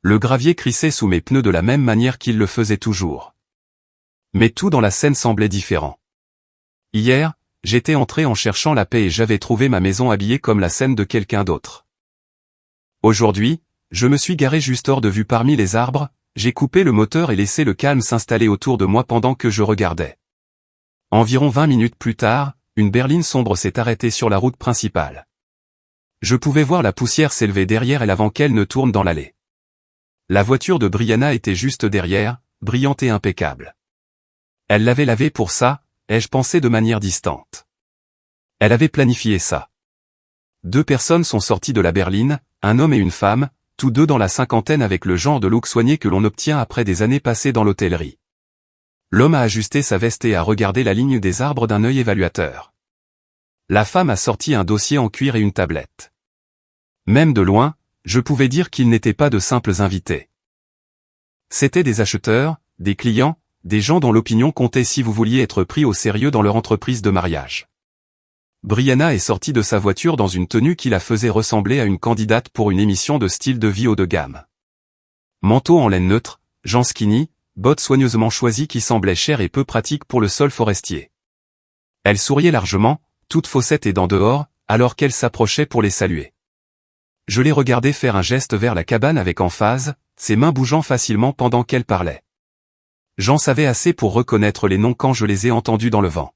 Le gravier crissait sous mes pneus de la même manière qu'il le faisait toujours. Mais tout dans la scène semblait différent. Hier, j'étais entré en cherchant la paix et j'avais trouvé ma maison habillée comme la scène de quelqu'un d'autre. Aujourd'hui, je me suis garé juste hors de vue parmi les arbres, j'ai coupé le moteur et laissé le calme s'installer autour de moi pendant que je regardais. Environ 20 minutes plus tard, une berline sombre s'est arrêtée sur la route principale. Je pouvais voir la poussière s'élever derrière elle avant qu'elle ne tourne dans l'allée. La voiture de Brianna était juste derrière, brillante et impeccable. Elle l'avait lavée pour ça, ai-je pensé de manière distante. Elle avait planifié ça. 2 personnes sont sorties de la berline, un homme et une femme, tous deux dans la cinquantaine avec le genre de look soigné que l'on obtient après des années passées dans l'hôtellerie. L'homme a ajusté sa veste et a regardé la ligne des arbres d'un œil évaluateur. La femme a sorti un dossier en cuir et une tablette. Même de loin, je pouvais dire qu'ils n'étaient pas de simples invités. C'étaient des acheteurs, des clients, des gens dont l'opinion comptait si vous vouliez être pris au sérieux dans leur entreprise de mariage. Brianna est sortie de sa voiture dans une tenue qui la faisait ressembler à une candidate pour une émission de style de vie haut de gamme. Manteau en laine neutre, jeans skinny, bottes soigneusement choisies qui semblaient chères et peu pratiques pour le sol forestier. Elle souriait largement, toute faussette et dents dehors, alors qu'elle s'approchait pour les saluer. Je l'ai regardée faire un geste vers la cabane avec emphase, ses mains bougeant facilement pendant qu'elle parlait. J'en savais assez pour reconnaître les noms quand je les ai entendus dans le vent.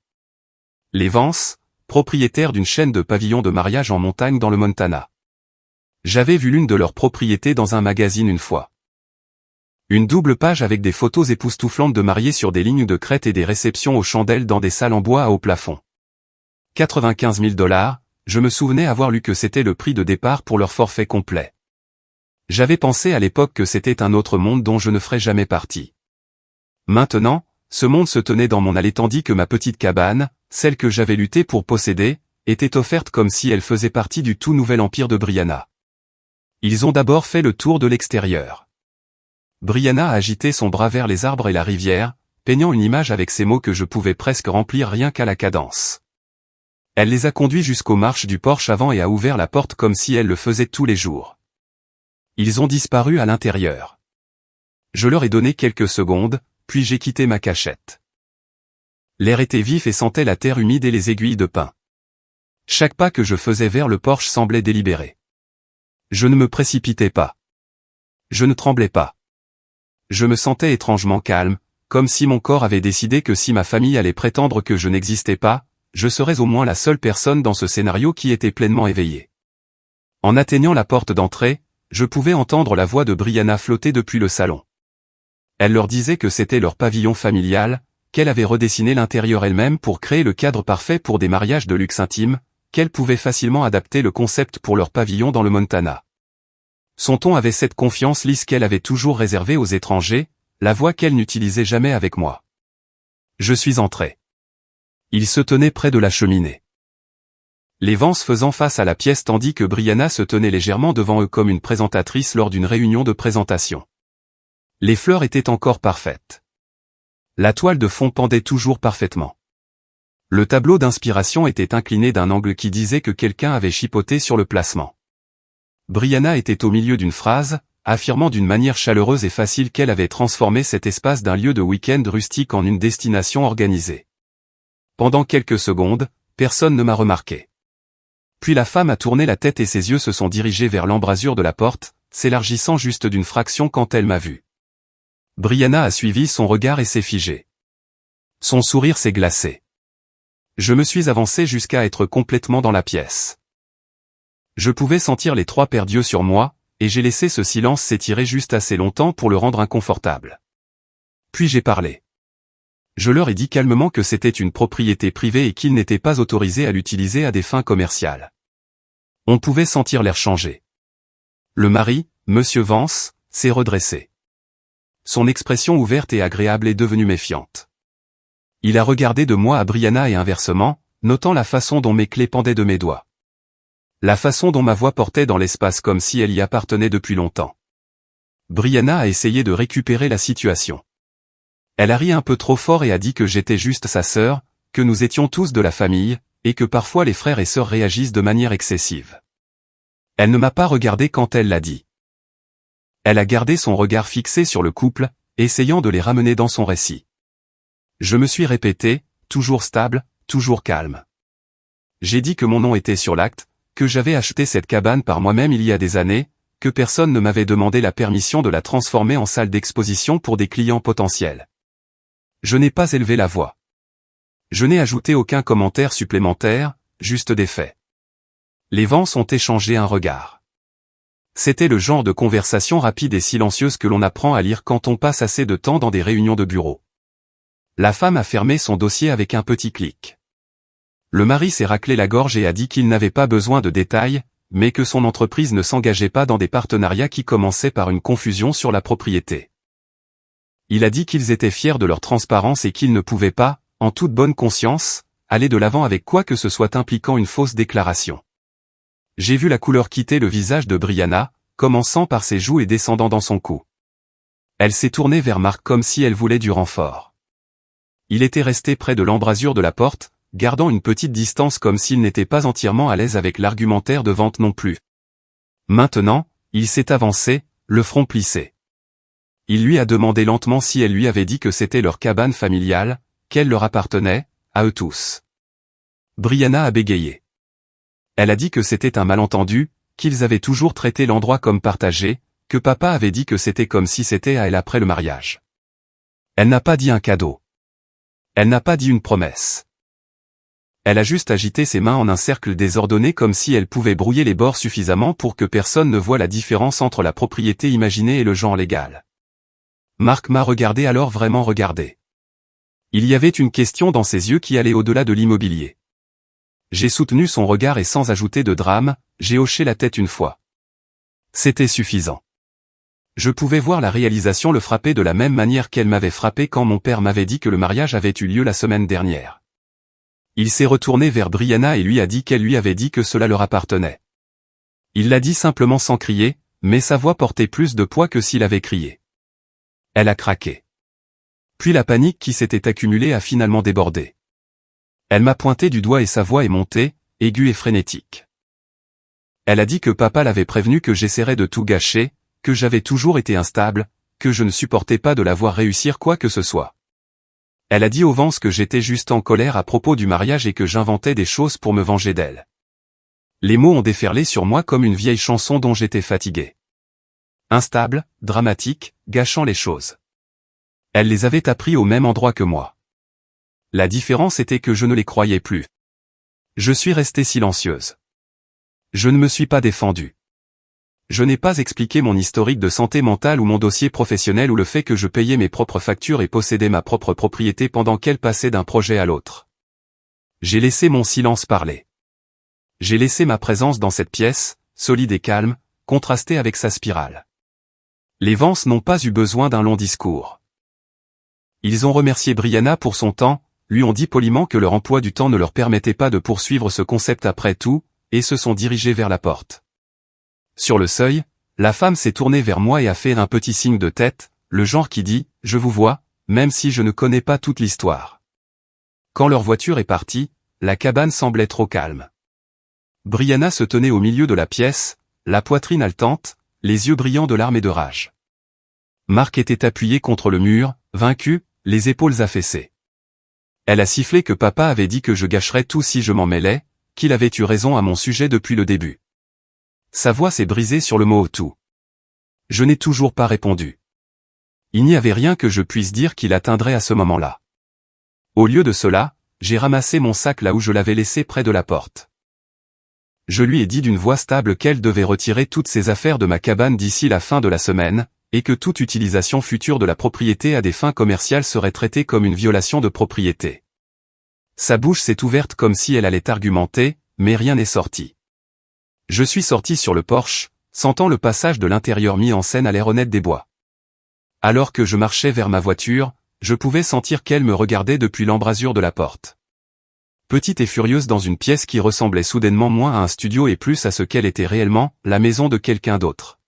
Les Vance, propriétaires d'une chaîne de pavillons de mariage en montagne dans le Montana. J'avais vu l'une de leurs propriétés dans un magazine une fois. Une double page avec des photos époustouflantes de mariés sur des lignes de crête et des réceptions aux chandelles dans des salles en bois à haut plafond. 95 000 $, je me souvenais avoir lu que c'était le prix de départ pour leur forfait complet. J'avais pensé à l'époque que c'était un autre monde dont je ne ferais jamais partie. Maintenant, ce monde se tenait dans mon allée tandis que ma petite cabane, celle que j'avais lutté pour posséder, était offerte comme si elle faisait partie du tout nouvel empire de Brianna. Ils ont d'abord fait le tour de l'extérieur. Brianna a agité son bras vers les arbres et la rivière, peignant une image avec ces mots que je pouvais presque remplir rien qu'à la cadence. Elle les a conduits jusqu'aux marches du porche avant et a ouvert la porte comme si elle le faisait tous les jours. Ils ont disparu à l'intérieur. Je leur ai donné quelques secondes, puis j'ai quitté ma cachette. L'air était vif et sentait la terre humide et les aiguilles de pin. Chaque pas que je faisais vers le porche semblait délibéré. Je ne me précipitais pas. Je ne tremblais pas. Je me sentais étrangement calme, comme si mon corps avait décidé que si ma famille allait prétendre que je n'existais pas, je serais au moins la seule personne dans ce scénario qui était pleinement éveillée. En atteignant la porte d'entrée, je pouvais entendre la voix de Brianna flotter depuis le salon. Elle leur disait que c'était leur pavillon familial, qu'elle avait redessiné l'intérieur elle-même pour créer le cadre parfait pour des mariages de luxe intime, qu'elle pouvait facilement adapter le concept pour leur pavillon dans le Montana. Son ton avait cette confiance lisse qu'elle avait toujours réservée aux étrangers, la voix qu'elle n'utilisait jamais avec moi. Je suis entré. Il se tenait près de la cheminée. Les Vance faisant face à la pièce tandis que Brianna se tenait légèrement devant eux comme une présentatrice lors d'une réunion de présentation. Les fleurs étaient encore parfaites. La toile de fond pendait toujours parfaitement. Le tableau d'inspiration était incliné d'un angle qui disait que quelqu'un avait chipoté sur le placement. Brianna était au milieu d'une phrase, affirmant d'une manière chaleureuse et facile qu'elle avait transformé cet espace d'un lieu de week-end rustique en une destination organisée. Pendant quelques secondes, personne ne m'a remarqué. Puis la femme a tourné la tête et ses yeux se sont dirigés vers l'embrasure de la porte, s'élargissant juste d'une fraction quand elle m'a vu. Brianna a suivi son regard et s'est figée. Son sourire s'est glacé. Je me suis avancé jusqu'à être complètement dans la pièce. Je pouvais sentir les 3 paires d'yeux sur moi, et j'ai laissé ce silence s'étirer juste assez longtemps pour le rendre inconfortable. Puis j'ai parlé. Je leur ai dit calmement que c'était une propriété privée et qu'ils n'étaient pas autorisés à l'utiliser à des fins commerciales. On pouvait sentir l'air changer. Le mari, Monsieur Vance, s'est redressé. Son expression ouverte et agréable est devenue méfiante. Il a regardé de moi à Brianna et inversement, notant la façon dont mes clés pendaient de mes doigts. La façon dont ma voix portait dans l'espace comme si elle y appartenait depuis longtemps. Brianna a essayé de récupérer la situation. Elle a ri un peu trop fort et a dit que j'étais juste sa sœur, que nous étions tous de la famille, et que parfois les frères et sœurs réagissent de manière excessive. Elle ne m'a pas regardé quand elle l'a dit. Elle a gardé son regard fixé sur le couple, essayant de les ramener dans son récit. Je me suis répété, toujours stable, toujours calme. J'ai dit que mon nom était sur l'acte, que j'avais acheté cette cabane par moi-même il y a des années, que personne ne m'avait demandé la permission de la transformer en salle d'exposition pour des clients potentiels. Je n'ai pas élevé la voix. Je n'ai ajouté aucun commentaire supplémentaire, juste des faits. Les Vance ont échangé un regard. C'était le genre de conversation rapide et silencieuse que l'on apprend à lire quand on passe assez de temps dans des réunions de bureau. La femme a fermé son dossier avec un petit clic. Le mari s'est raclé la gorge et a dit qu'il n'avait pas besoin de détails, mais que son entreprise ne s'engageait pas dans des partenariats qui commençaient par une confusion sur la propriété. Il a dit qu'ils étaient fiers de leur transparence et qu'ils ne pouvaient pas, en toute bonne conscience, aller de l'avant avec quoi que ce soit impliquant une fausse déclaration. J'ai vu la couleur quitter le visage de Brianna, commençant par ses joues et descendant dans son cou. Elle s'est tournée vers Marc comme si elle voulait du renfort. Il était resté près de l'embrasure de la porte, gardant une petite distance comme s'il n'était pas entièrement à l'aise avec l'argumentaire de vente non plus. Maintenant, il s'est avancé, le front plissé. Il lui a demandé lentement si elle lui avait dit que c'était leur cabane familiale, qu'elle leur appartenait, à eux tous. Brianna a bégayé. Elle a dit que c'était un malentendu, qu'ils avaient toujours traité l'endroit comme partagé, que papa avait dit que c'était comme si c'était à elle après le mariage. Elle n'a pas dit un cadeau. Elle n'a pas dit une promesse. Elle a juste agité ses mains en un cercle désordonné comme si elle pouvait brouiller les bords suffisamment pour que personne ne voie la différence entre la propriété imaginée et le genre légal. Marc m'a regardé alors vraiment regardé. Il y avait une question dans ses yeux qui allait au-delà de l'immobilier. J'ai soutenu son regard et sans ajouter de drame, j'ai hoché la tête une fois. C'était suffisant. Je pouvais voir la réalisation le frapper de la même manière qu'elle m'avait frappé quand mon père m'avait dit que le mariage avait eu lieu la semaine dernière. Il s'est retourné vers Brianna et lui a dit qu'elle lui avait dit que cela leur appartenait. Il l'a dit simplement sans crier, mais sa voix portait plus de poids que s'il avait crié. Elle a craqué. Puis la panique qui s'était accumulée a finalement débordé. Elle m'a pointé du doigt et sa voix est montée, aiguë et frénétique. Elle a dit que papa l'avait prévenu que j'essaierais de tout gâcher, que j'avais toujours été instable, que je ne supportais pas de la voir réussir quoi que ce soit. Elle a dit au Vance que j'étais juste en colère à propos du mariage et que j'inventais des choses pour me venger d'elle. Les mots ont déferlé sur moi comme une vieille chanson dont j'étais fatigué. Instable, dramatique, gâchant les choses. Elle les avait appris au même endroit que moi. La différence était que je ne les croyais plus. Je suis restée silencieuse. Je ne me suis pas défendue. Je n'ai pas expliqué mon historique de santé mentale ou mon dossier professionnel ou le fait que je payais mes propres factures et possédais ma propre propriété pendant qu'elle passait d'un projet à l'autre. J'ai laissé mon silence parler. J'ai laissé ma présence dans cette pièce, solide et calme, contraster avec sa spirale. Les Vance n'ont pas eu besoin d'un long discours. Ils ont remercié Brianna pour son temps, lui ont dit poliment que leur emploi du temps ne leur permettait pas de poursuivre ce concept après tout, et se sont dirigés vers la porte. Sur le seuil, la femme s'est tournée vers moi et a fait un petit signe de tête, le genre qui dit « Je vous vois », même si je ne connais pas toute l'histoire. Quand leur voiture est partie, la cabane semblait trop calme. Brianna se tenait au milieu de la pièce, la poitrine haletante, les yeux brillants de larmes et de rage. Marc était appuyé contre le mur, vaincu, les épaules affaissées. Elle a sifflé que papa avait dit que je gâcherais tout si je m'en mêlais, qu'il avait eu raison à mon sujet depuis le début. Sa voix s'est brisée sur le mot « tout ». Je n'ai toujours pas répondu. Il n'y avait rien que je puisse dire qui l'atteindrait à ce moment-là. Au lieu de cela, j'ai ramassé mon sac là où je l'avais laissé près de la porte. Je lui ai dit d'une voix stable qu'elle devait retirer toutes ses affaires de ma cabane d'ici la fin de la semaine, et que toute utilisation future de la propriété à des fins commerciales serait traitée comme une violation de propriété. Sa bouche s'est ouverte comme si elle allait argumenter, mais rien n'est sorti. Je suis sorti sur le porche, sentant le passage de l'intérieur mis en scène à l'air honnête des bois. Alors que je marchais vers ma voiture, je pouvais sentir qu'elle me regardait depuis l'embrasure de la porte. Petite et furieuse dans une pièce qui ressemblait soudainement moins à un studio et plus à ce qu'elle était réellement, la maison de quelqu'un d'autre.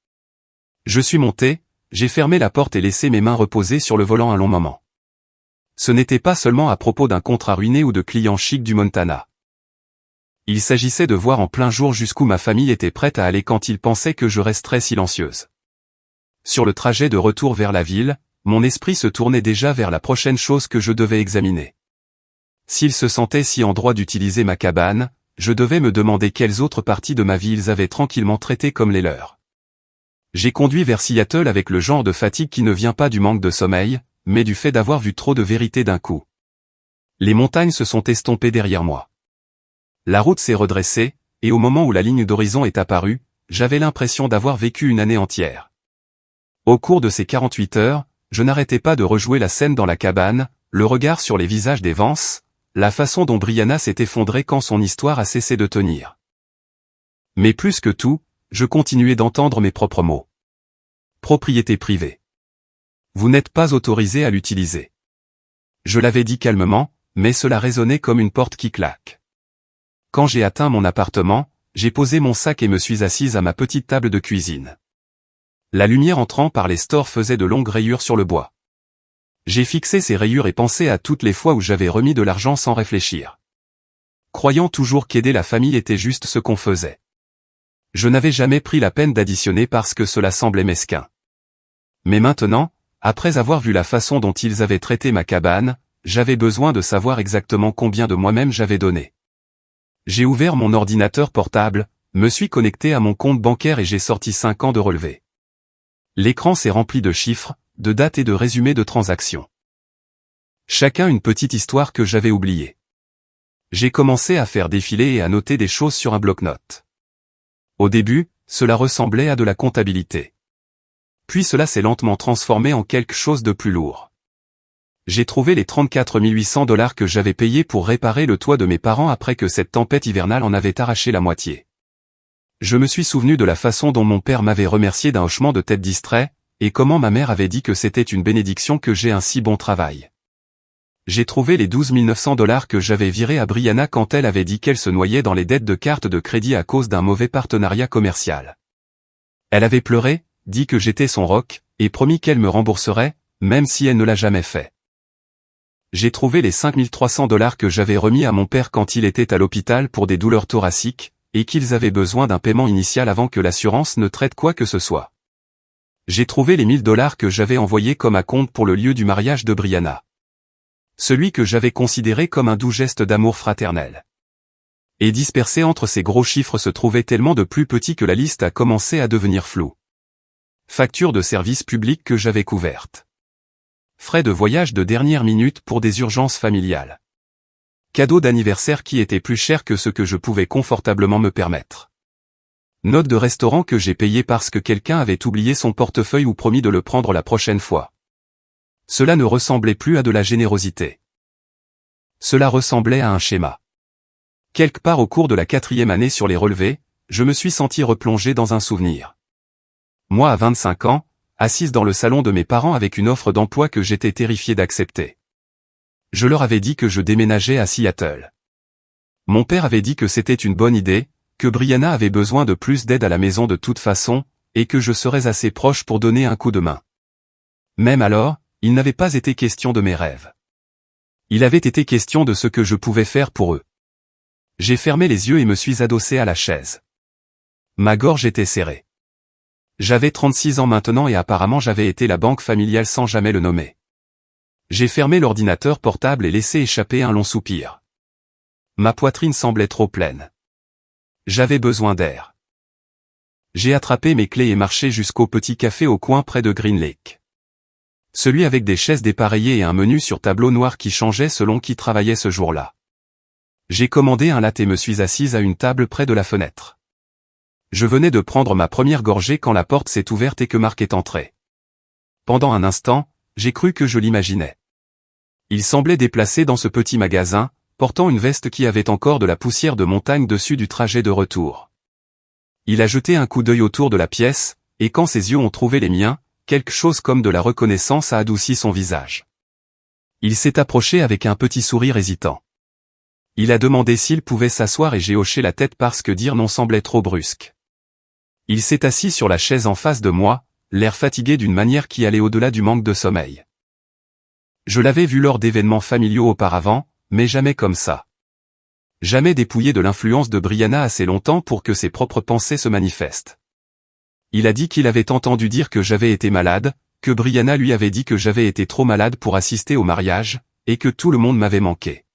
Je suis monté, j'ai fermé la porte et laissé mes mains reposer sur le volant un long moment. Ce n'était pas seulement à propos d'un contrat ruiné ou de clients chics du Montana. Il s'agissait de voir en plein jour jusqu'où ma famille était prête à aller quand ils pensaient que je resterais silencieuse. Sur le trajet de retour vers la ville, mon esprit se tournait déjà vers la prochaine chose que je devais examiner. S'ils se sentaient si en droit d'utiliser ma cabane, je devais me demander quelles autres parties de ma vie ils avaient tranquillement traitées comme les leurs. J'ai conduit vers Seattle avec le genre de fatigue qui ne vient pas du manque de sommeil, mais du fait d'avoir vu trop de vérité d'un coup. Les montagnes se sont estompées derrière moi. La route s'est redressée, et au moment où la ligne d'horizon est apparue, j'avais l'impression d'avoir vécu une année entière. Au cours de ces 48 heures, je n'arrêtais pas de rejouer la scène dans la cabane, le regard sur les visages des Vance, la façon dont Brianna s'est effondrée quand son histoire a cessé de tenir. Mais plus que tout, je continuais d'entendre mes propres mots. Propriété privée. Vous n'êtes pas autorisé à l'utiliser. Je l'avais dit calmement, mais cela résonnait comme une porte qui claque. Quand j'ai atteint mon appartement, j'ai posé mon sac et me suis assise à ma petite table de cuisine. La lumière entrant par les stores faisait de longues rayures sur le bois. J'ai fixé ces rayures et pensé à toutes les fois où j'avais remis de l'argent sans réfléchir. Croyant toujours qu'aider la famille était juste ce qu'on faisait. Je n'avais jamais pris la peine d'additionner parce que cela semblait mesquin. Mais maintenant, après avoir vu la façon dont ils avaient traité ma cabane, j'avais besoin de savoir exactement combien de moi-même j'avais donné. J'ai ouvert mon ordinateur portable, me suis connecté à mon compte bancaire et j'ai sorti 5 ans de relevés. L'écran s'est rempli de chiffres, de dates et de résumés de transactions. Chacun une petite histoire que j'avais oubliée. J'ai commencé à faire défiler et à noter des choses sur un bloc-notes. Au début, cela ressemblait à de la comptabilité. Puis cela s'est lentement transformé en quelque chose de plus lourd. J'ai trouvé les 34 800 $ que j'avais payés pour réparer le toit de mes parents après que cette tempête hivernale en avait arraché la moitié. Je me suis souvenu de la façon dont mon père m'avait remercié d'un hochement de tête distrait, et comment ma mère avait dit que c'était une bénédiction que j'ai un si bon travail. J'ai trouvé les 12 900 $ que j'avais virés à Brianna quand elle avait dit qu'elle se noyait dans les dettes de cartes de crédit à cause d'un mauvais partenariat commercial. Elle avait pleuré, dit que j'étais son roc, et promis qu'elle me rembourserait, même si elle ne l'a jamais fait. J'ai trouvé les 5 300 $ que j'avais remis à mon père quand il était à l'hôpital pour des douleurs thoraciques, et qu'ils avaient besoin d'un paiement initial avant que l'assurance ne traite quoi que ce soit. J'ai trouvé les 1000 $ que j'avais envoyés comme acompte pour le lieu du mariage de Brianna. Celui que j'avais considéré comme un doux geste d'amour fraternel. Et dispersé entre ces gros chiffres se trouvait tellement de plus petits que la liste a commencé à devenir floue. Facture de service public que j'avais couverte. Frais de voyage de dernière minute pour des urgences familiales. Cadeau d'anniversaire qui était plus cher que ce que je pouvais confortablement me permettre. Note de restaurant que j'ai payé parce que quelqu'un avait oublié son portefeuille ou promis de le prendre la prochaine fois. Cela ne ressemblait plus à de la générosité. Cela ressemblait à un schéma. Quelque part au cours de la 4e année sur les relevés, je me suis senti replongé dans un souvenir. Moi à 25 ans, assise dans le salon de mes parents avec une offre d'emploi que j'étais terrifié d'accepter. Je leur avais dit que je déménageais à Seattle. Mon père avait dit que c'était une bonne idée, que Brianna avait besoin de plus d'aide à la maison de toute façon, et que je serais assez proche pour donner un coup de main. Même alors, il n'avait pas été question de mes rêves. Il avait été question de ce que je pouvais faire pour eux. J'ai fermé les yeux et me suis adossé à la chaise. Ma gorge était serrée. J'avais 36 ans maintenant et apparemment j'avais été la banque familiale sans jamais le nommer. J'ai fermé l'ordinateur portable et laissé échapper un long soupir. Ma poitrine semblait trop pleine. J'avais besoin d'air. J'ai attrapé mes clés et marché jusqu'au petit café au coin près de Green Lake. Celui avec des chaises dépareillées et un menu sur tableau noir qui changeait selon qui travaillait ce jour-là. J'ai commandé un latte et me suis assise à une table près de la fenêtre. Je venais de prendre ma première gorgée quand la porte s'est ouverte et que Marc est entré. pendant un instant, j'ai cru que je l'imaginais. Il semblait déplacé dans ce petit magasin, portant une veste qui avait encore de la poussière de montagne dessus du trajet de retour. Il a jeté un coup d'œil autour de la pièce, et quand ses yeux ont trouvé les miens, quelque chose comme de la reconnaissance a adouci son visage. Il s'est approché avec un petit sourire hésitant. Il a demandé s'il pouvait s'asseoir et j'ai hoché la tête parce que dire non semblait trop brusque. Il s'est assis sur la chaise en face de moi, l'air fatigué d'une manière qui allait au-delà du manque de sommeil. Je l'avais vu lors d'événements familiaux auparavant, mais jamais comme ça. Jamais dépouillé de l'influence de Brianna assez longtemps pour que ses propres pensées se manifestent. Il a dit qu'il avait entendu dire que j'avais été malade, que Brianna lui avait dit que j'avais été trop malade pour assister au mariage, et que tout le monde m'avait manqué.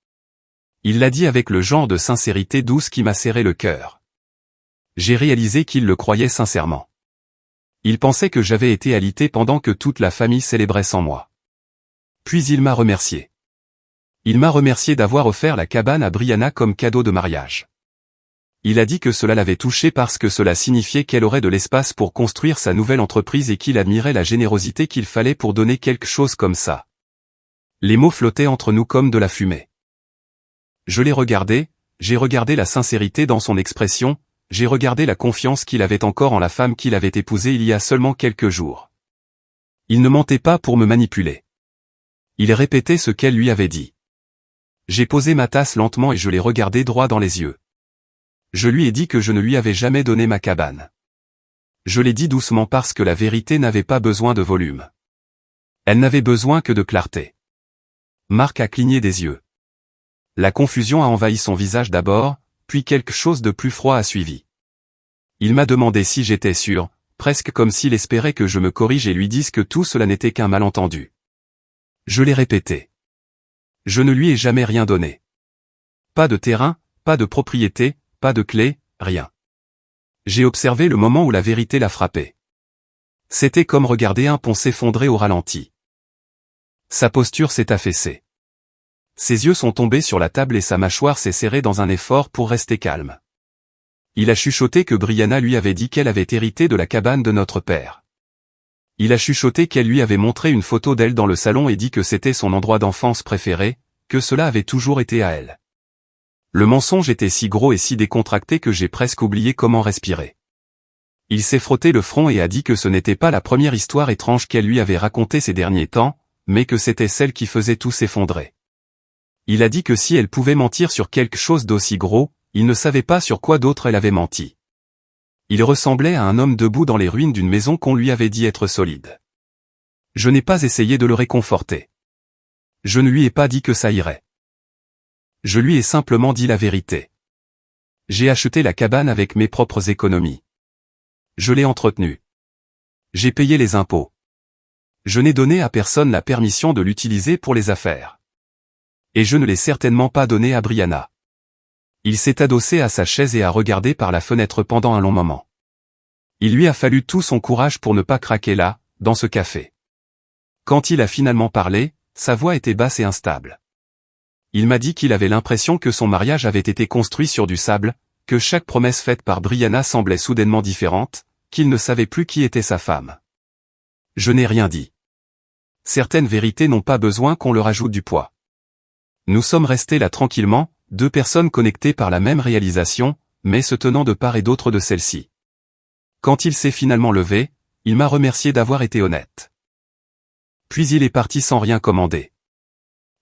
Il l'a dit avec le genre de sincérité douce qui m'a serré le cœur. J'ai réalisé qu'il le croyait sincèrement. Il pensait que j'avais été alité pendant que toute la famille célébrait sans moi. Puis il m'a remercié. Il m'a remercié d'avoir offert la cabane à Brianna comme cadeau de mariage. Il a dit que cela l'avait touché parce que cela signifiait qu'elle aurait de l'espace pour construire sa nouvelle entreprise et qu'il admirait la générosité qu'il fallait pour donner quelque chose comme ça. Les mots flottaient entre nous comme de la fumée. Je l'ai regardé, j'ai regardé la sincérité dans son expression, j'ai regardé la confiance qu'il avait encore en la femme qu'il avait épousée il y a seulement quelques jours. Il ne mentait pas pour me manipuler. Il répétait ce qu'elle lui avait dit. J'ai posé ma tasse lentement et je l'ai regardé droit dans les yeux. Je lui ai dit que je ne lui avais jamais donné ma cabane. Je l'ai dit doucement parce que la vérité n'avait pas besoin de volume. Elle n'avait besoin que de clarté. Marc a cligné des yeux. La confusion a envahi son visage d'abord, puis quelque chose de plus froid a suivi. Il m'a demandé si j'étais sûr, presque comme s'il espérait que je me corrige et lui dise que tout cela n'était qu'un malentendu. Je l'ai répété. Je ne lui ai jamais rien donné. Pas de terrain, pas de propriété, pas de clé, rien. J'ai observé le moment où la vérité l'a frappé. C'était comme regarder un pont s'effondrer au ralenti. Sa posture s'est affaissée. Ses yeux sont tombés sur la table et sa mâchoire s'est serrée dans un effort pour rester calme. Il a chuchoté que Brianna lui avait dit qu'elle avait hérité de la cabane de notre père. Il a chuchoté qu'elle lui avait montré une photo d'elle dans le salon et dit que c'était son endroit d'enfance préféré, que cela avait toujours été à elle. Le mensonge était si gros et si décontracté que j'ai presque oublié comment respirer. Il s'est frotté le front et a dit que ce n'était pas la première histoire étrange qu'elle lui avait racontée ces derniers temps, mais que c'était celle qui faisait tout s'effondrer. Il a dit que si elle pouvait mentir sur quelque chose d'aussi gros, il ne savait pas sur quoi d'autre elle avait menti. Il ressemblait à un homme debout dans les ruines d'une maison qu'on lui avait dit être solide. Je n'ai pas essayé de le réconforter. Je ne lui ai pas dit que ça irait. Je lui ai simplement dit la vérité. J'ai acheté la cabane avec mes propres économies. Je l'ai entretenue. J'ai payé les impôts. Je n'ai donné à personne la permission de l'utiliser pour les affaires. Et je ne l'ai certainement pas donné à Brianna. Il s'est adossé à sa chaise et a regardé par la fenêtre pendant un long moment. Il lui a fallu tout son courage pour ne pas craquer là, dans ce café. Quand il a finalement parlé, sa voix était basse et instable. Il m'a dit qu'il avait l'impression que son mariage avait été construit sur du sable, que chaque promesse faite par Brianna semblait soudainement différente, qu'il ne savait plus qui était sa femme. Je n'ai rien dit. Certaines vérités n'ont pas besoin qu'on leur ajoute du poids. Nous sommes restés là tranquillement, deux personnes connectées par la même réalisation, mais se tenant de part et d'autre de celle-ci. Quand il s'est finalement levé, il m'a remercié d'avoir été honnête. Puis il est parti sans rien commander.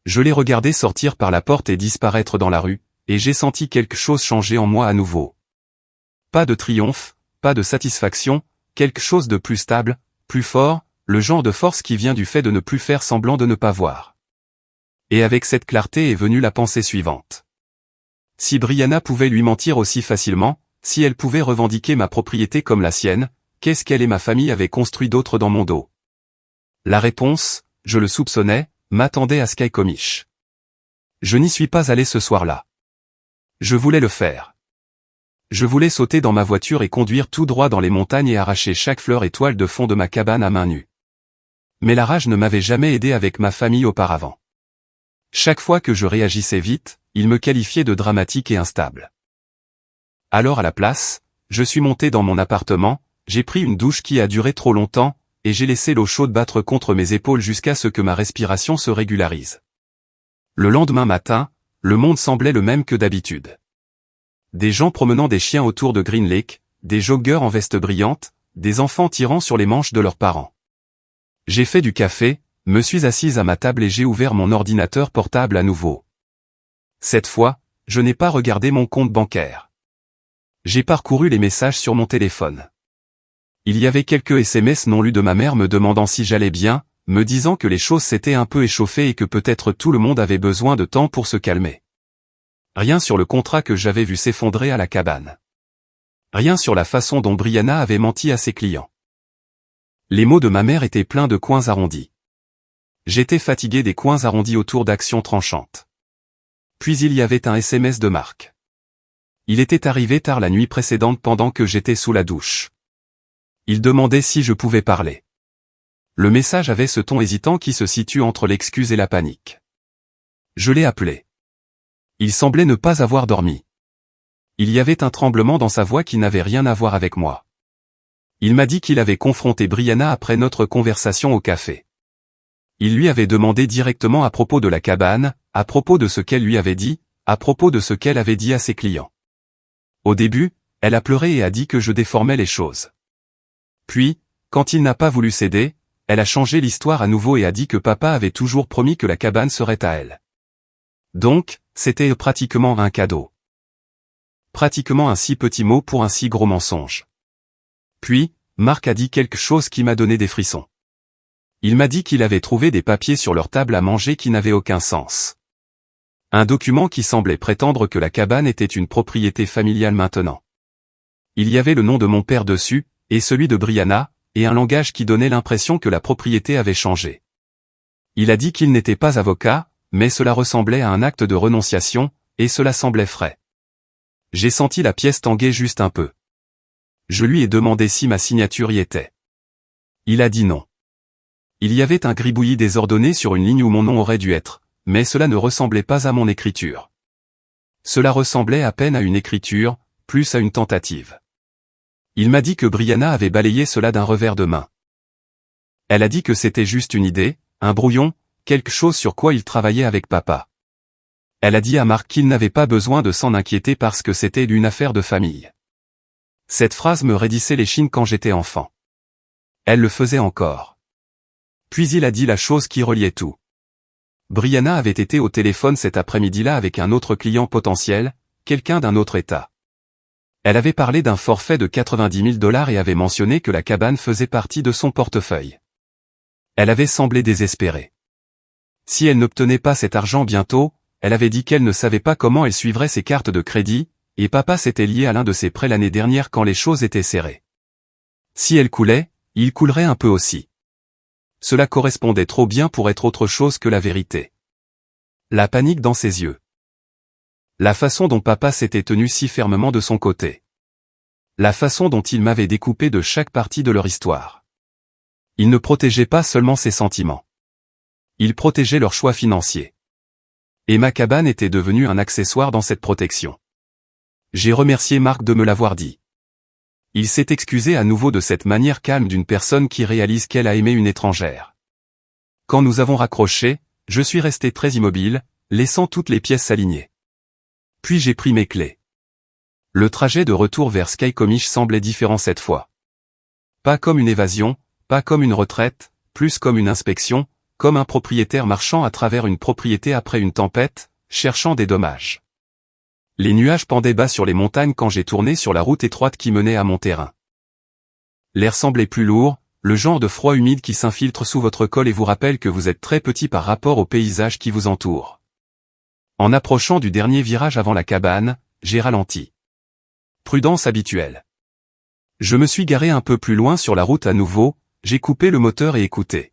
Je l'ai regardé sortir par la porte et disparaître dans la rue, et j'ai senti quelque chose changer en moi à nouveau. Pas de triomphe, pas de satisfaction, quelque chose de plus stable, plus fort, le genre de force qui vient du fait de ne plus faire semblant de ne pas voir. Et avec cette clarté est venue la pensée suivante. Si Brianna pouvait lui mentir aussi facilement, si elle pouvait revendiquer ma propriété comme la sienne, qu'est-ce qu'elle et ma famille avaient construit d'autre dans mon dos? La réponse, je le soupçonnais, m'attendait à Skycomish. Je n'y suis pas allé ce soir-là. Je voulais le faire. Je voulais sauter dans ma voiture et conduire tout droit dans les montagnes et arracher chaque fleur et toile de fond de ma cabane à main nue. Mais la rage ne m'avait jamais aidé avec ma famille auparavant. Chaque fois que je réagissais vite, il me qualifiait de dramatique et instable. Alors à la place, je suis monté dans mon appartement, j'ai pris une douche qui a duré trop longtemps, et j'ai laissé l'eau chaude battre contre mes épaules jusqu'à ce que ma respiration se régularise. Le lendemain matin, le monde semblait le même que d'habitude. Des gens promenant des chiens autour de Green Lake, des joggeurs en veste brillante, des enfants tirant sur les manches de leurs parents. J'ai fait du café, me suis assise à ma table et j'ai ouvert mon ordinateur portable à nouveau. Cette fois, je n'ai pas regardé mon compte bancaire. J'ai parcouru les messages sur mon téléphone. Il y avait quelques SMS non lus de ma mère me demandant si j'allais bien, me disant que les choses s'étaient un peu échauffées et que peut-être tout le monde avait besoin de temps pour se calmer. Rien sur le contrat que j'avais vu s'effondrer à la cabane. Rien sur la façon dont Brianna avait menti à ses clients. Les mots de ma mère étaient pleins de coins arrondis. J'étais fatigué des coins arrondis autour d'actions tranchantes. Puis il y avait un SMS de Marc. Il était arrivé tard la nuit précédente pendant que j'étais sous la douche. Il demandait si je pouvais parler. Le message avait ce ton hésitant qui se situe entre l'excuse et la panique. Je l'ai appelé. Il semblait ne pas avoir dormi. Il y avait un tremblement dans sa voix qui n'avait rien à voir avec moi. Il m'a dit qu'il avait confronté Brianna après notre conversation au café. Il lui avait demandé directement à propos de la cabane, à propos de ce qu'elle lui avait dit, à propos de ce qu'elle avait dit à ses clients. Au début, elle a pleuré et a dit que je déformais les choses. Puis, quand il n'a pas voulu céder, elle a changé l'histoire à nouveau et a dit que papa avait toujours promis que la cabane serait à elle. Donc, c'était pratiquement un cadeau. Pratiquement un si petit mot pour un si gros mensonge. Puis, Marc a dit quelque chose qui m'a donné des frissons. Il m'a dit qu'il avait trouvé des papiers sur leur table à manger qui n'avaient aucun sens. Un document qui semblait prétendre que la cabane était une propriété familiale maintenant. Il y avait le nom de mon père dessus, et celui de Brianna, et un langage qui donnait l'impression que la propriété avait changé. Il a dit qu'il n'était pas avocat, mais cela ressemblait à un acte de renonciation, et cela semblait frais. J'ai senti la pièce tanguer juste un peu. Je lui ai demandé si ma signature y était. Il a dit non. Il y avait un gribouillis désordonné sur une ligne où mon nom aurait dû être, mais cela ne ressemblait pas à mon écriture. Cela ressemblait à peine à une écriture, plus à une tentative. Il m'a dit que Brianna avait balayé cela d'un revers de main. Elle a dit que c'était juste une idée, un brouillon, quelque chose sur quoi il travaillait avec papa. Elle a dit à Marc qu'il n'avait pas besoin de s'en inquiéter parce que c'était une affaire de famille. Cette phrase me raidissait l'échine quand j'étais enfant. Elle le faisait encore. Puis il a dit la chose qui reliait tout. Brianna avait été au téléphone cet après-midi-là avec un autre client potentiel, quelqu'un d'un autre État. Elle avait parlé d'un forfait de 90 000 $ et avait mentionné que la cabane faisait partie de son portefeuille. Elle avait semblé désespérée. Si elle n'obtenait pas cet argent bientôt, elle avait dit qu'elle ne savait pas comment elle suivrait ses cartes de crédit, et papa s'était lié à l'un de ses prêts l'année dernière quand les choses étaient serrées. Si elle coulait, il coulerait un peu aussi. Cela correspondait trop bien pour être autre chose que la vérité. La panique dans ses yeux. La façon dont papa s'était tenu si fermement de son côté. La façon dont il m'avait découpé de chaque partie de leur histoire. Il ne protégeait pas seulement ses sentiments. Il protégeait leurs choix financiers. Et ma cabane était devenue un accessoire dans cette protection. J'ai remercié Marc de me l'avoir dit. Il s'est excusé à nouveau de cette manière calme d'une personne qui réalise qu'elle a aimé une étrangère. Quand nous avons raccroché, je suis resté très immobile, laissant toutes les pièces s'aligner. Puis j'ai pris mes clés. Le trajet de retour vers Skycomish semblait différent cette fois. Pas comme une évasion, pas comme une retraite, plus comme une inspection, comme un propriétaire marchant à travers une propriété après une tempête, cherchant des dommages. Les nuages pendaient bas sur les montagnes quand j'ai tourné sur la route étroite qui menait à mon terrain. L'air semblait plus lourd, le genre de froid humide qui s'infiltre sous votre col et vous rappelle que vous êtes très petit par rapport au paysage qui vous entoure. En approchant du dernier virage avant la cabane, j'ai ralenti. Prudence habituelle. Je me suis garé un peu plus loin sur la route à nouveau, j'ai coupé le moteur et écouté.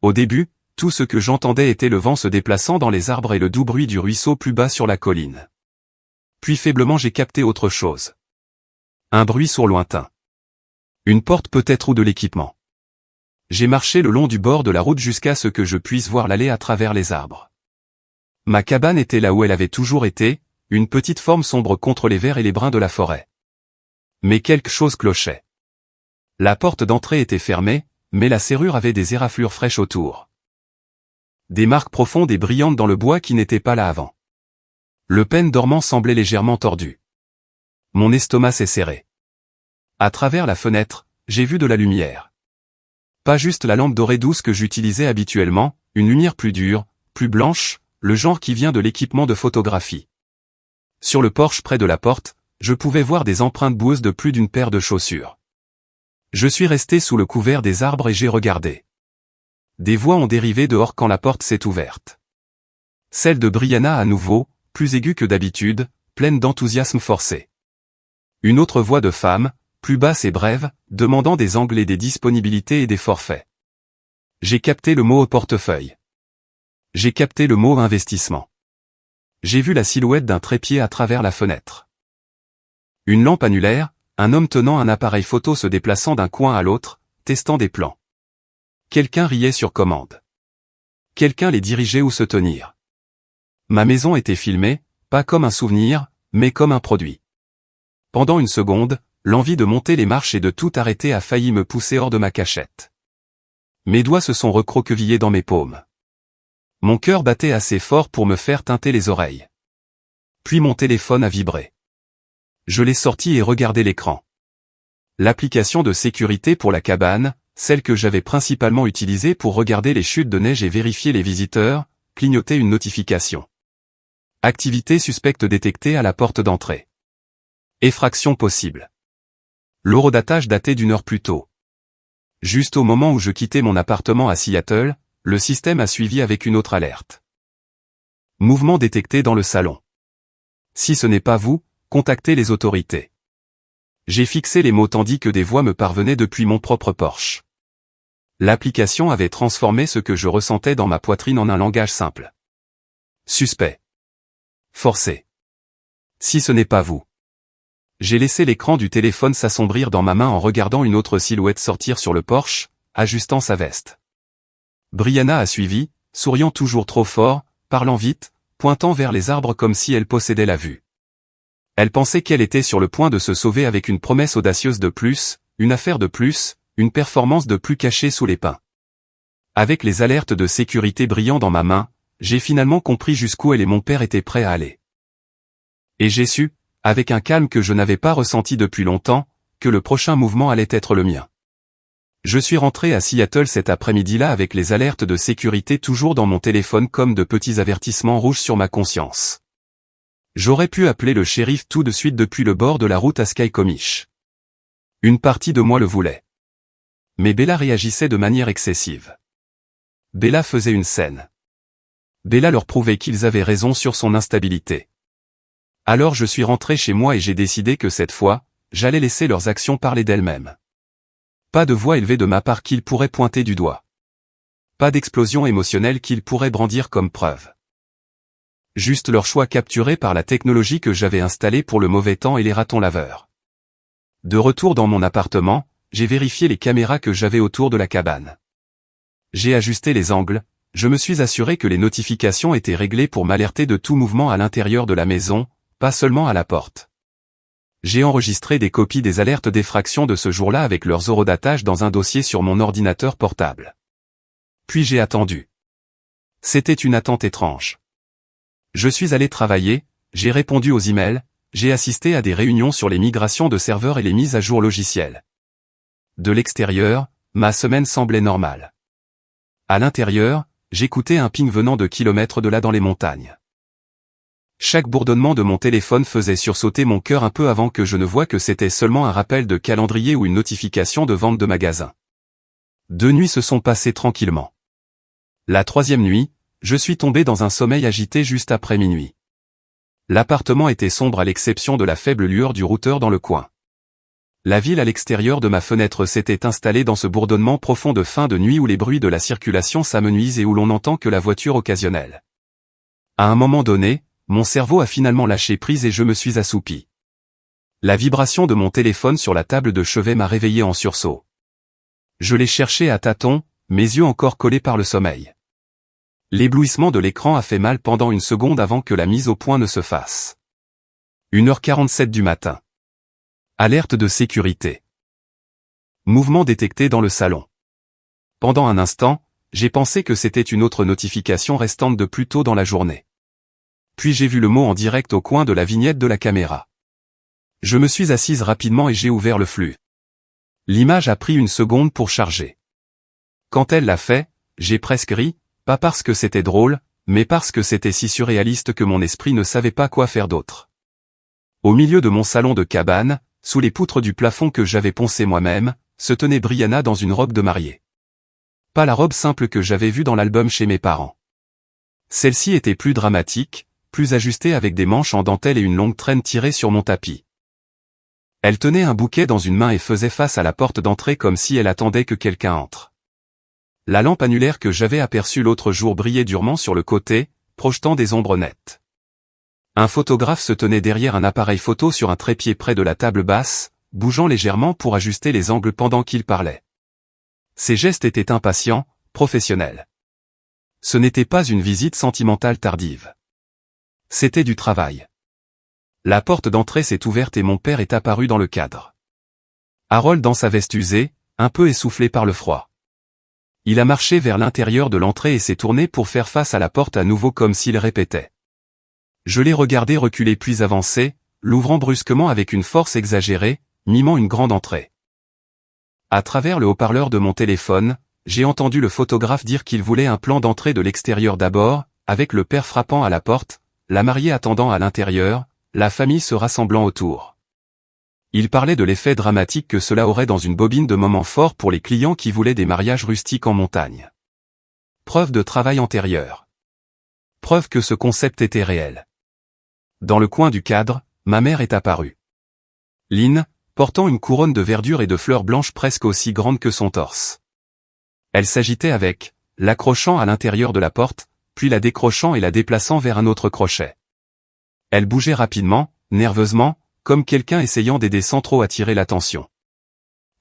Au début, tout ce que j'entendais était le vent se déplaçant dans les arbres et le doux bruit du ruisseau plus bas sur la colline. Puis faiblement j'ai capté autre chose. Un bruit sourd lointain. Une porte peut-être ou de l'équipement. J'ai marché le long du bord de la route jusqu'à ce que je puisse voir l'allée à travers les arbres. Ma cabane était là où elle avait toujours été, une petite forme sombre contre les verts et les bruns de la forêt. Mais quelque chose clochait. La porte d'entrée était fermée, mais la serrure avait des éraflures fraîches autour. Des marques profondes et brillantes dans le bois qui n'étaient pas là avant. Le pêne dormant semblait légèrement tordu. Mon estomac s'est serré. À travers la fenêtre, j'ai vu de la lumière. Pas juste la lampe dorée douce que j'utilisais habituellement, une lumière plus dure, plus blanche, le genre qui vient de l'équipement de photographie. Sur le porche près de la porte, je pouvais voir des empreintes boueuses de plus d'une paire de chaussures. Je suis resté sous le couvert des arbres et j'ai regardé. Des voix ont dérivé dehors quand la porte s'est ouverte. Celle de Brianna à nouveau, plus aiguë que d'habitude, pleine d'enthousiasme forcé. Une autre voix de femme, plus basse et brève, demandant des angles et des disponibilités et des forfaits. J'ai capté le mot au portefeuille. J'ai capté le mot investissement. J'ai vu la silhouette d'un trépied à travers la fenêtre. Une lampe annulaire, un homme tenant un appareil photo se déplaçant d'un coin à l'autre, testant des plans. Quelqu'un riait sur commande. Quelqu'un les dirigeait où se tenir. Ma maison était filmée, pas comme un souvenir, mais comme un produit. Pendant une seconde, l'envie de monter les marches et de tout arrêter a failli me pousser hors de ma cachette. Mes doigts se sont recroquevillés dans mes paumes. Mon cœur battait assez fort pour me faire tinter les oreilles. Puis mon téléphone a vibré. Je l'ai sorti et regardé l'écran. L'application de sécurité pour la cabane, celle que j'avais principalement utilisée pour regarder les chutes de neige et vérifier les visiteurs, clignotait une notification. Activité suspecte détectée à la porte d'entrée. Effraction possible. L'horodatage datait d'1 heure plus tôt. Juste au moment où je quittais mon appartement à Seattle, le système a suivi avec une autre alerte. Mouvement détecté dans le salon. Si ce n'est pas vous, contactez les autorités. J'ai fixé les mots tandis que des voix me parvenaient depuis mon propre porche. L'application avait transformé ce que je ressentais dans ma poitrine en un langage simple. Suspect. Forcé. Si ce n'est pas vous. J'ai laissé l'écran du téléphone s'assombrir dans ma main en regardant une autre silhouette sortir sur le porche, ajustant sa veste. Brianna a suivi, souriant toujours trop fort, parlant vite, pointant vers les arbres comme si elle possédait la vue. Elle pensait qu'elle était sur le point de se sauver avec une promesse audacieuse de plus, une affaire de plus, une performance de plus cachée sous les pins. Avec les alertes de sécurité brillant dans ma main, j'ai finalement compris jusqu'où elle et mon père étaient prêts à aller. Et j'ai su, avec un calme que je n'avais pas ressenti depuis longtemps, que le prochain mouvement allait être le mien. Je suis rentré à Seattle cet après-midi-là avec les alertes de sécurité toujours dans mon téléphone comme de petits avertissements rouges sur ma conscience. J'aurais pu appeler le shérif tout de suite depuis le bord de la route à Skycomish. Une partie de moi le voulait. Mais Bella réagissait de manière excessive. Bella faisait une scène. Bella leur prouvait qu'ils avaient raison sur son instabilité. Alors je suis rentré chez moi et j'ai décidé que cette fois, j'allais laisser leurs actions parler d'elles-mêmes. Pas de voix élevée de ma part qu'ils pourraient pointer du doigt. Pas d'explosion émotionnelle qu'ils pourraient brandir comme preuve. Juste leur choix capturé par la technologie que j'avais installée pour le mauvais temps et les ratons laveurs. De retour dans mon appartement, j'ai vérifié les caméras que j'avais autour de la cabane. J'ai ajusté les angles, je me suis assuré que les notifications étaient réglées pour m'alerter de tout mouvement à l'intérieur de la maison, pas seulement à la porte. J'ai enregistré des copies des alertes d'effraction de ce jour-là avec leurs horodatage dans un dossier sur mon ordinateur portable. Puis j'ai attendu. C'était une attente étrange. Je suis allé travailler, j'ai répondu aux emails, j'ai assisté à des réunions sur les migrations de serveurs et les mises à jour logicielles. De l'extérieur, ma semaine semblait normale. À l'intérieur, j'écoutais un ping venant de kilomètres de là dans les montagnes. Chaque bourdonnement de mon téléphone faisait sursauter mon cœur un peu avant que je ne voie que c'était seulement un rappel de calendrier ou une notification de vente de magasin. 2 nuits se sont passées tranquillement. La 3e nuit, je suis tombé dans un sommeil agité juste après minuit. L'appartement était sombre à l'exception de la faible lueur du routeur dans le coin. La ville à l'extérieur de ma fenêtre s'était installée dans ce bourdonnement profond de fin de nuit où les bruits de la circulation s'amenuisent et où l'on n'entend que la voiture occasionnelle. À un moment donné, mon cerveau a finalement lâché prise et je me suis assoupi. La vibration de mon téléphone sur la table de chevet m'a réveillé en sursaut. Je l'ai cherché à tâtons, mes yeux encore collés par le sommeil. L'éblouissement de l'écran a fait mal pendant une seconde avant que la mise au point ne se fasse. 1h47 du matin. Alerte de sécurité. Mouvement détecté dans le salon. Pendant un instant, j'ai pensé que c'était une autre notification restante de plus tôt dans la journée. Puis j'ai vu le mot en direct au coin de la vignette de la caméra. Je me suis assise rapidement et j'ai ouvert le flux. L'image a pris une seconde pour charger. Quand elle l'a fait, j'ai presque ri, pas parce que c'était drôle, mais parce que c'était si surréaliste que mon esprit ne savait pas quoi faire d'autre. Au milieu de mon salon de cabane, sous les poutres du plafond que j'avais poncé moi-même, se tenait Brianna dans une robe de mariée. Pas la robe simple que j'avais vue dans l'album chez mes parents. Celle-ci était plus dramatique, plus ajustée avec des manches en dentelle et une longue traîne tirée sur mon tapis. Elle tenait un bouquet dans une main et faisait face à la porte d'entrée comme si elle attendait que quelqu'un entre. La lampe annulaire que j'avais aperçue l'autre jour brillait durement sur le côté, projetant des ombres nettes. Un photographe se tenait derrière un appareil photo sur un trépied près de la table basse, bougeant légèrement pour ajuster les angles pendant qu'il parlait. Ses gestes étaient impatients, professionnels. Ce n'était pas une visite sentimentale tardive. C'était du travail. La porte d'entrée s'est ouverte et mon père est apparu dans le cadre. Harold dans sa veste usée, un peu essoufflé par le froid. Il a marché vers l'intérieur de l'entrée et s'est tourné pour faire face à la porte à nouveau comme s'il répétait. Je l'ai regardé reculer puis avancer, l'ouvrant brusquement avec une force exagérée, mimant une grande entrée. À travers le haut-parleur de mon téléphone, j'ai entendu le photographe dire qu'il voulait un plan d'entrée de l'extérieur d'abord, avec le père frappant à la porte, la mariée attendant à l'intérieur, la famille se rassemblant autour. Il parlait de l'effet dramatique que cela aurait dans une bobine de moments forts pour les clients qui voulaient des mariages rustiques en montagne. Preuve de travail antérieur. Preuve que ce concept était réel. Dans le coin du cadre, ma mère est apparue. Lynn, portant une couronne de verdure et de fleurs blanches presque aussi grande que son torse. Elle s'agitait avec, l'accrochant à l'intérieur de la porte, puis la décrochant et la déplaçant vers un autre crochet. Elle bougeait rapidement, nerveusement, comme quelqu'un essayant d'aider sans trop attirer l'attention.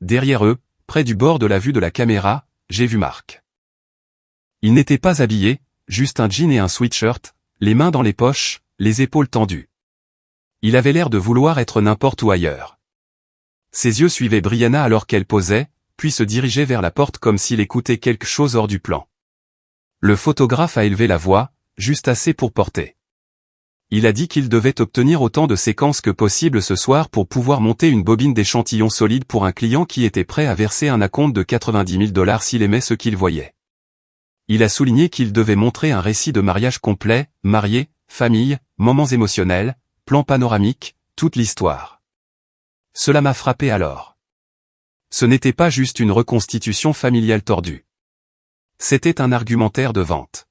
Derrière eux, près du bord de la vue de la caméra, j'ai vu Marc. Il n'était pas habillé, juste un jean et un sweatshirt, les mains dans les poches, les épaules tendues. Il avait l'air de vouloir être n'importe où ailleurs. Ses yeux suivaient Brianna alors qu'elle posait, puis se dirigeaient vers la porte comme s'il écoutait quelque chose hors du plan. Le photographe a élevé la voix, juste assez pour porter. Il a dit qu'il devait obtenir autant de séquences que possible ce soir pour pouvoir monter une bobine d'échantillons solides pour un client qui était prêt à verser un acompte de $90 000 s'il aimait ce qu'il voyait. Il a souligné qu'il devait montrer un récit de mariage complet, marié, famille, moments émotionnels, plan panoramique, toute l'histoire. Cela m'a frappé alors. Ce n'était pas juste une reconstitution familiale tordue. C'était un argumentaire de vente.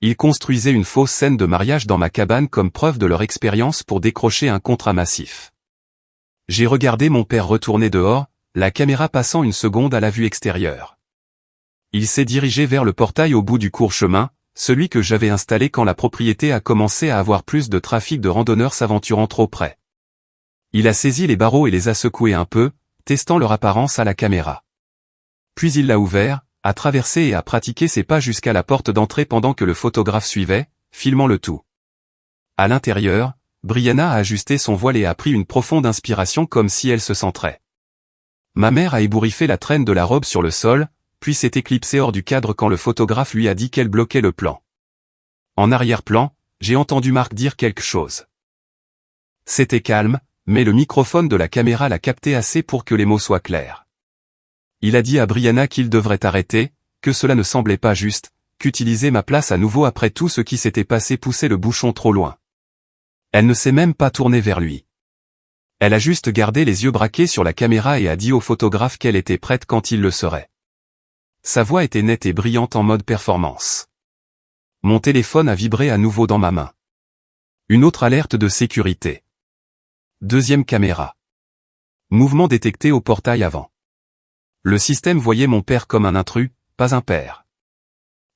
Ils construisaient une fausse scène de mariage dans ma cabane comme preuve de leur expérience pour décrocher un contrat massif. J'ai regardé mon père retourner dehors, la caméra passant une seconde à la vue extérieure. Il s'est dirigé vers le portail au bout du court chemin, celui que j'avais installé quand la propriété a commencé à avoir plus de trafic de randonneurs s'aventurant trop près. Il a saisi les barreaux et les a secoués un peu, testant leur apparence à la caméra. Puis il l'a ouvert, a traversé et a pratiqué ses pas jusqu'à la porte d'entrée pendant que le photographe suivait, filmant le tout. À l'intérieur, Brianna a ajusté son voile et a pris une profonde inspiration comme si elle se centrait. Ma mère a ébouriffé la traîne de la robe sur le sol, puis s'est éclipsée hors du cadre quand le photographe lui a dit qu'elle bloquait le plan. En arrière-plan, j'ai entendu Marc dire quelque chose. C'était calme, mais le microphone de la caméra l'a capté assez pour que les mots soient clairs. Il a dit à Brianna qu'il devrait arrêter, que cela ne semblait pas juste, qu'utiliser ma place à nouveau après tout ce qui s'était passé poussait le bouchon trop loin. Elle ne s'est même pas tournée vers lui. Elle a juste gardé les yeux braqués sur la caméra et a dit au photographe qu'elle était prête quand il le serait. Sa voix était nette et brillante en mode performance. Mon téléphone a vibré à nouveau dans ma main. Une autre alerte de sécurité. Deuxième caméra. Mouvement détecté au portail avant. Le système voyait mon père comme un intrus, pas un père.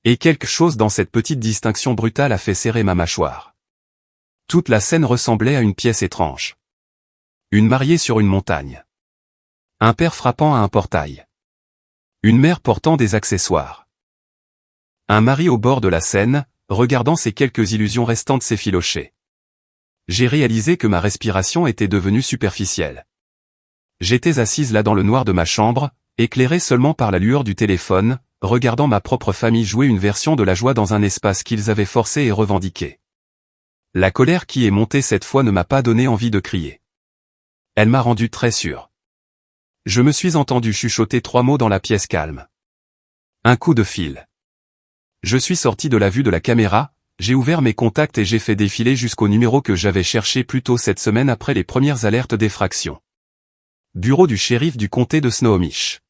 Et quelque chose dans cette petite distinction brutale a fait serrer ma mâchoire. Toute la scène ressemblait à une pièce étrange. Une mariée sur une montagne. Un père frappant à un portail. Une mère portant des accessoires. Un mari au bord de la scène, regardant ces quelques illusions restantes s'effilocher. J'ai réalisé que ma respiration était devenue superficielle. J'étais assise là dans le noir de ma chambre, éclairé seulement par la lueur du téléphone, regardant ma propre famille jouer une version de la joie dans un espace qu'ils avaient forcé et revendiqué. La colère qui est montée cette fois ne m'a pas donné envie de crier. Elle m'a rendu très sûr. Je me suis entendu chuchoter 3 mots dans la pièce calme. Un coup de fil. Je suis sorti de la vue de la caméra, j'ai ouvert mes contacts et j'ai fait défiler jusqu'au numéro que j'avais cherché plus tôt cette semaine après les premières alertes d'effraction. Bureau du shérif du comté de Snohomish.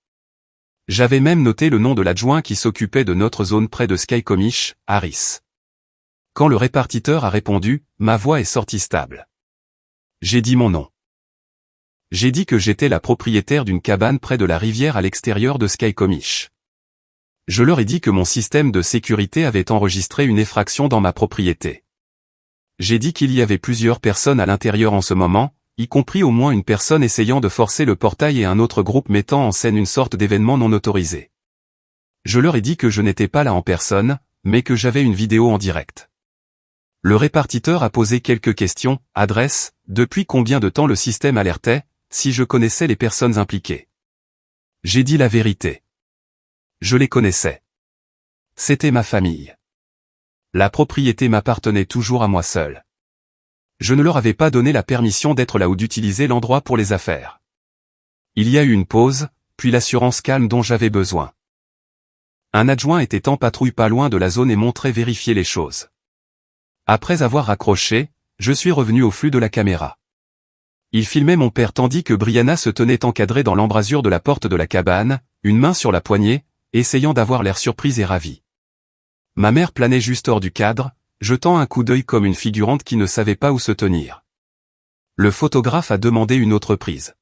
J'avais même noté le nom de l'adjoint qui s'occupait de notre zone près de Skycomish, Harris. Quand le répartiteur a répondu, ma voix est sortie stable. J'ai dit mon nom. J'ai dit que j'étais la propriétaire d'une cabane près de la rivière à l'extérieur de Skycomish. Je leur ai dit que mon système de sécurité avait enregistré une effraction dans ma propriété. J'ai dit qu'il y avait plusieurs personnes à l'intérieur en ce moment, y compris au moins une personne essayant de forcer le portail et un autre groupe mettant en scène une sorte d'événement non autorisé. Je leur ai dit que je n'étais pas là en personne, mais que j'avais une vidéo en direct. Le répartiteur a posé quelques questions, adresse, depuis combien de temps le système alertait, si je connaissais les personnes impliquées. J'ai dit la vérité. Je les connaissais. C'était ma famille. La propriété m'appartenait toujours à moi seul. Je ne leur avais pas donné la permission d'être là ou d'utiliser l'endroit pour les affaires. Il y a eu une pause, puis l'assurance calme dont j'avais besoin. Un adjoint était en patrouille pas loin de la zone et montrait vérifier les choses. Après avoir raccroché, je suis revenu au flux de la caméra. Il filmait mon père tandis que Brianna se tenait encadrée dans l'embrasure de la porte de la cabane, une main sur la poignée, essayant d'avoir l'air surprise et ravie. Ma mère planait juste hors du cadre, jetant un coup d'œil comme une figurante qui ne savait pas où se tenir. Le photographe a demandé une autre prise.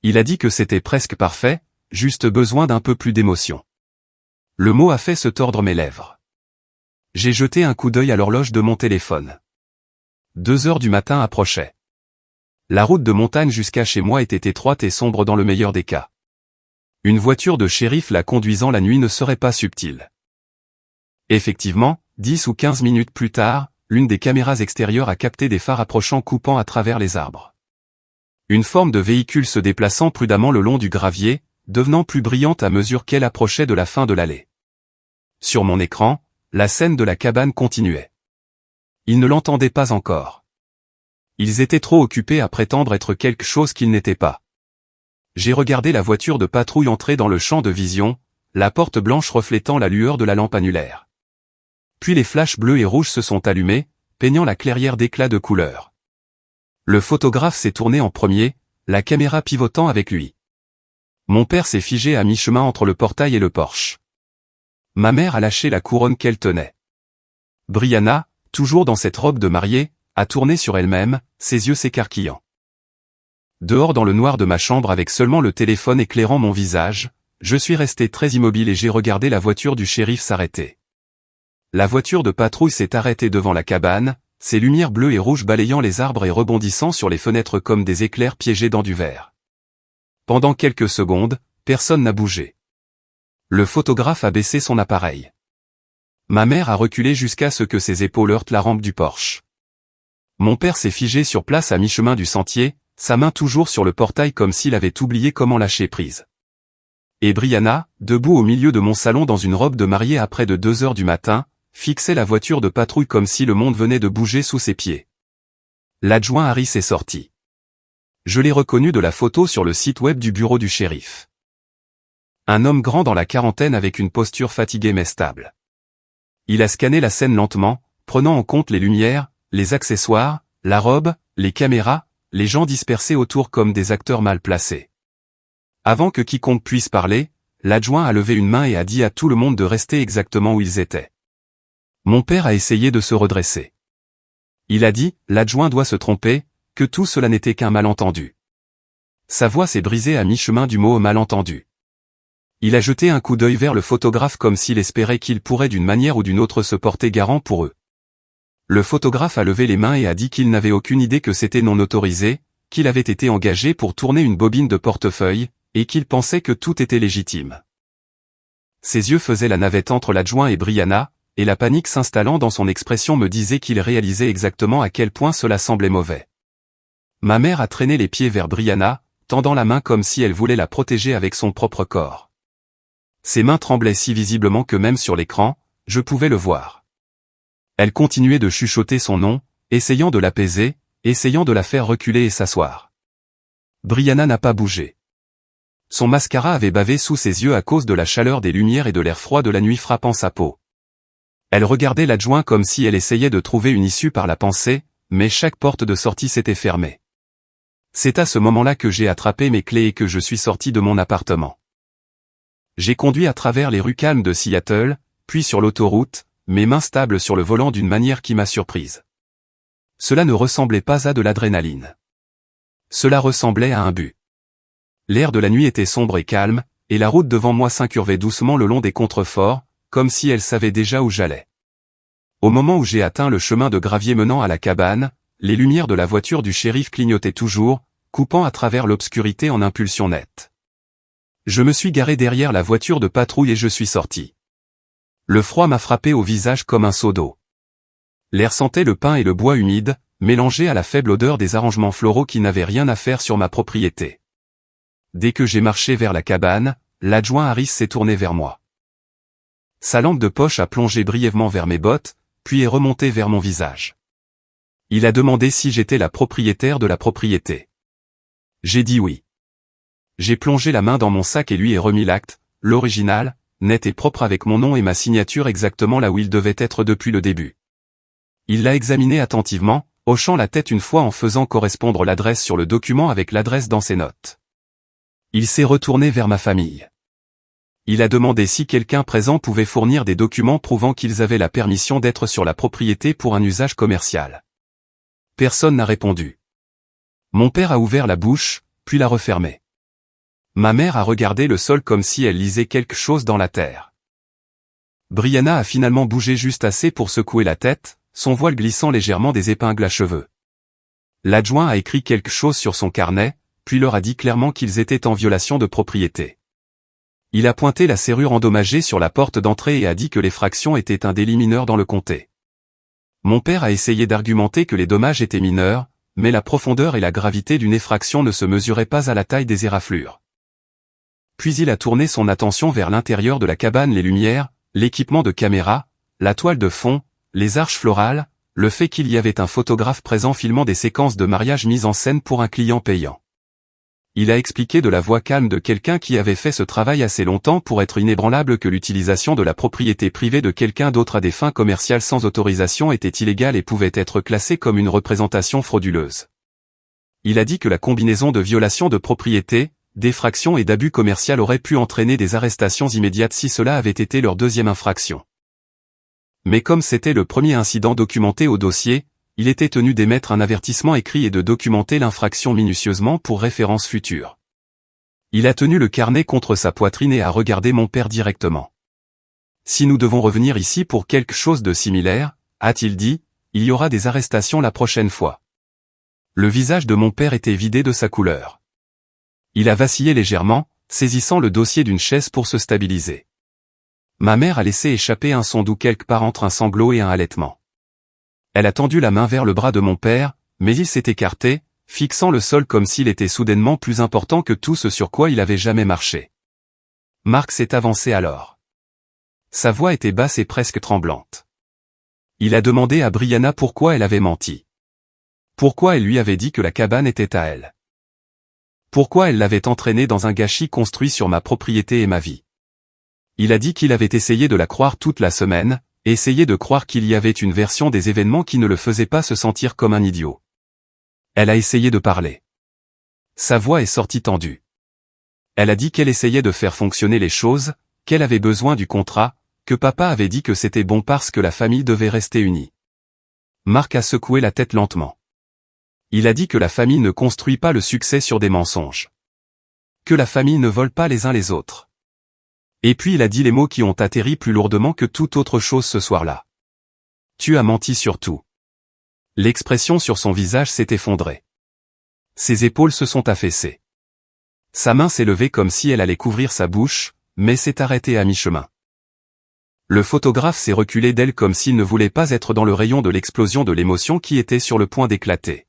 Il a dit que c'était presque parfait, juste besoin d'un peu plus d'émotion. Le mot a fait se tordre mes lèvres. J'ai jeté un coup d'œil à l'horloge de mon téléphone. 2 heures du matin approchaient. La route de montagne jusqu'à chez moi était étroite et sombre dans le meilleur des cas. Une voiture de shérif la conduisant la nuit ne serait pas subtile. Effectivement, 10 ou 15 minutes plus tard, l'une des caméras extérieures a capté des phares approchant coupant à travers les arbres. Une forme de véhicule se déplaçant prudemment le long du gravier, devenant plus brillante à mesure qu'elle approchait de la fin de l'allée. Sur mon écran, la scène de la cabane continuait. Ils ne l'entendaient pas encore. Ils étaient trop occupés à prétendre être quelque chose qu'ils n'étaient pas. J'ai regardé la voiture de patrouille entrer dans le champ de vision, la porte blanche reflétant la lueur de la lampe annulaire. Puis les flashs bleus et rouges se sont allumés, peignant la clairière d'éclats de couleurs. Le photographe s'est tourné en premier, la caméra pivotant avec lui. Mon père s'est figé à mi-chemin entre le portail et le porche. Ma mère a lâché la couronne qu'elle tenait. Brianna, toujours dans cette robe de mariée, a tourné sur elle-même, ses yeux s'écarquillant. Dehors dans le noir de ma chambre avec seulement le téléphone éclairant mon visage, je suis resté très immobile et j'ai regardé la voiture du shérif s'arrêter. La voiture de patrouille s'est arrêtée devant la cabane, ses lumières bleues et rouges balayant les arbres et rebondissant sur les fenêtres comme des éclairs piégés dans du verre. Pendant quelques secondes, personne n'a bougé. Le photographe a baissé son appareil. Ma mère a reculé jusqu'à ce que ses épaules heurtent la rampe du porche. Mon père s'est figé sur place à mi-chemin du sentier, sa main toujours sur le portail comme s'il avait oublié comment lâcher prise. Et Brianna, debout au milieu de mon salon dans une robe de mariée à près de 2 heures du matin, fixait la voiture de patrouille comme si le monde venait de bouger sous ses pieds. L'adjoint Harris est sorti. Je l'ai reconnu de la photo sur le site web du bureau du shérif. Un homme grand dans la quarantaine avec une posture fatiguée mais stable. Il a scanné la scène lentement, prenant en compte les lumières, les accessoires, la robe, les caméras, les gens dispersés autour comme des acteurs mal placés. Avant que quiconque puisse parler, l'adjoint a levé une main et a dit à tout le monde de rester exactement où ils étaient. Mon père a essayé de se redresser. Il a dit, l'adjoint doit se tromper, que tout cela n'était qu'un malentendu. Sa voix s'est brisée à mi-chemin du mot malentendu. Il a jeté un coup d'œil vers le photographe comme s'il espérait qu'il pourrait d'une manière ou d'une autre se porter garant pour eux. Le photographe a levé les mains et a dit qu'il n'avait aucune idée que c'était non autorisé, qu'il avait été engagé pour tourner une bobine de portefeuille, et qu'il pensait que tout était légitime. Ses yeux faisaient la navette entre l'adjoint et Brianna, et la panique s'installant dans son expression me disait qu'il réalisait exactement à quel point cela semblait mauvais. Ma mère a traîné les pieds vers Brianna, tendant la main comme si elle voulait la protéger avec son propre corps. Ses mains tremblaient si visiblement que même sur l'écran, je pouvais le voir. Elle continuait de chuchoter son nom, essayant de l'apaiser, essayant de la faire reculer et s'asseoir. Brianna n'a pas bougé. Son mascara avait bavé sous ses yeux à cause de la chaleur des lumières et de l'air froid de la nuit frappant sa peau. Elle regardait l'adjoint comme si elle essayait de trouver une issue par la pensée, mais chaque porte de sortie s'était fermée. C'est à ce moment-là que j'ai attrapé mes clés et que je suis sorti de mon appartement. J'ai conduit à travers les rues calmes de Seattle, puis sur l'autoroute, mes mains stables sur le volant d'une manière qui m'a surprise. Cela ne ressemblait pas à de l'adrénaline. Cela ressemblait à un but. L'air de la nuit était sombre et calme, et la route devant moi s'incurvait doucement le long des contreforts, comme si elle savait déjà où j'allais. Au moment où j'ai atteint le chemin de gravier menant à la cabane, les lumières de la voiture du shérif clignotaient toujours, coupant à travers l'obscurité en impulsion nette. Je me suis garé derrière la voiture de patrouille et je suis sorti. Le froid m'a frappé au visage comme un seau d'eau. L'air sentait le pin et le bois humide, mélangé à la faible odeur des arrangements floraux qui n'avaient rien à faire sur ma propriété. Dès que j'ai marché vers la cabane, l'adjoint Harris s'est tourné vers moi. Sa lampe de poche a plongé brièvement vers mes bottes, puis est remontée vers mon visage. Il a demandé si j'étais la propriétaire de la propriété. J'ai dit oui. J'ai plongé la main dans mon sac et lui ai remis l'acte, l'original, net et propre avec mon nom et ma signature exactement là où il devait être depuis le début. Il l'a examiné attentivement, hochant la tête une fois en faisant correspondre l'adresse sur le document avec l'adresse dans ses notes. Il s'est retourné vers ma famille. Il a demandé si quelqu'un présent pouvait fournir des documents prouvant qu'ils avaient la permission d'être sur la propriété pour un usage commercial. Personne n'a répondu. Mon père a ouvert la bouche, puis l'a refermée. Ma mère a regardé le sol comme si elle lisait quelque chose dans la terre. Brianna a finalement bougé juste assez pour secouer la tête, son voile glissant légèrement des épingles à cheveux. L'adjoint a écrit quelque chose sur son carnet, puis leur a dit clairement qu'ils étaient en violation de propriété. Il a pointé la serrure endommagée sur la porte d'entrée et a dit que l'effraction était un délit mineur dans le comté. Mon père a essayé d'argumenter que les dommages étaient mineurs, mais la profondeur et la gravité d'une effraction ne se mesuraient pas à la taille des éraflures. Puis il a tourné son attention vers l'intérieur de la cabane, les lumières, l'équipement de caméra, la toile de fond, les arches florales, le fait qu'il y avait un photographe présent filmant des séquences de mariage mises en scène pour un client payant. Il a expliqué de la voix calme de quelqu'un qui avait fait ce travail assez longtemps pour être inébranlable que l'utilisation de la propriété privée de quelqu'un d'autre à des fins commerciales sans autorisation était illégale et pouvait être classée comme une représentation frauduleuse. Il a dit que la combinaison de violation de propriété, d'effraction et d'abus commercial aurait pu entraîner des arrestations immédiates si cela avait été leur deuxième infraction. Mais comme c'était le premier incident documenté au dossier, il était tenu d'émettre un avertissement écrit et de documenter l'infraction minutieusement pour référence future. Il a tenu le carnet contre sa poitrine et a regardé mon père directement. Si nous devons revenir ici pour quelque chose de similaire, a-t-il dit, il y aura des arrestations la prochaine fois. Le visage de mon père était vidé de sa couleur. Il a vacillé légèrement, saisissant le dossier d'une chaise pour se stabiliser. Ma mère a laissé échapper un son doux quelque part entre un sanglot et un halètement. Elle a tendu la main vers le bras de mon père, mais il s'est écarté, fixant le sol comme s'il était soudainement plus important que tout ce sur quoi il avait jamais marché. Mark s'est avancé alors. Sa voix était basse et presque tremblante. Il a demandé à Brianna pourquoi elle avait menti. Pourquoi elle lui avait dit que la cabane était à elle. Pourquoi elle l'avait entraîné dans un gâchis construit sur ma propriété et ma vie. Il a dit qu'il avait essayé de la croire toute la semaine, essayé de croire qu'il y avait une version des événements qui ne le faisait pas se sentir comme un idiot. Elle a essayé de parler. Sa voix est sortie tendue. Elle a dit qu'elle essayait de faire fonctionner les choses, qu'elle avait besoin du contrat, que papa avait dit que c'était bon parce que la famille devait rester unie. Mark a secoué la tête lentement. Il a dit que la famille ne construit pas le succès sur des mensonges. Que la famille ne vole pas les uns les autres. Et puis il a dit les mots qui ont atterri plus lourdement que toute autre chose ce soir-là. Tu as menti sur tout. L'expression sur son visage s'est effondrée. Ses épaules se sont affaissées. Sa main s'est levée comme si elle allait couvrir sa bouche, mais s'est arrêtée à mi-chemin. Le photographe s'est reculé d'elle comme s'il ne voulait pas être dans le rayon de l'explosion de l'émotion qui était sur le point d'éclater.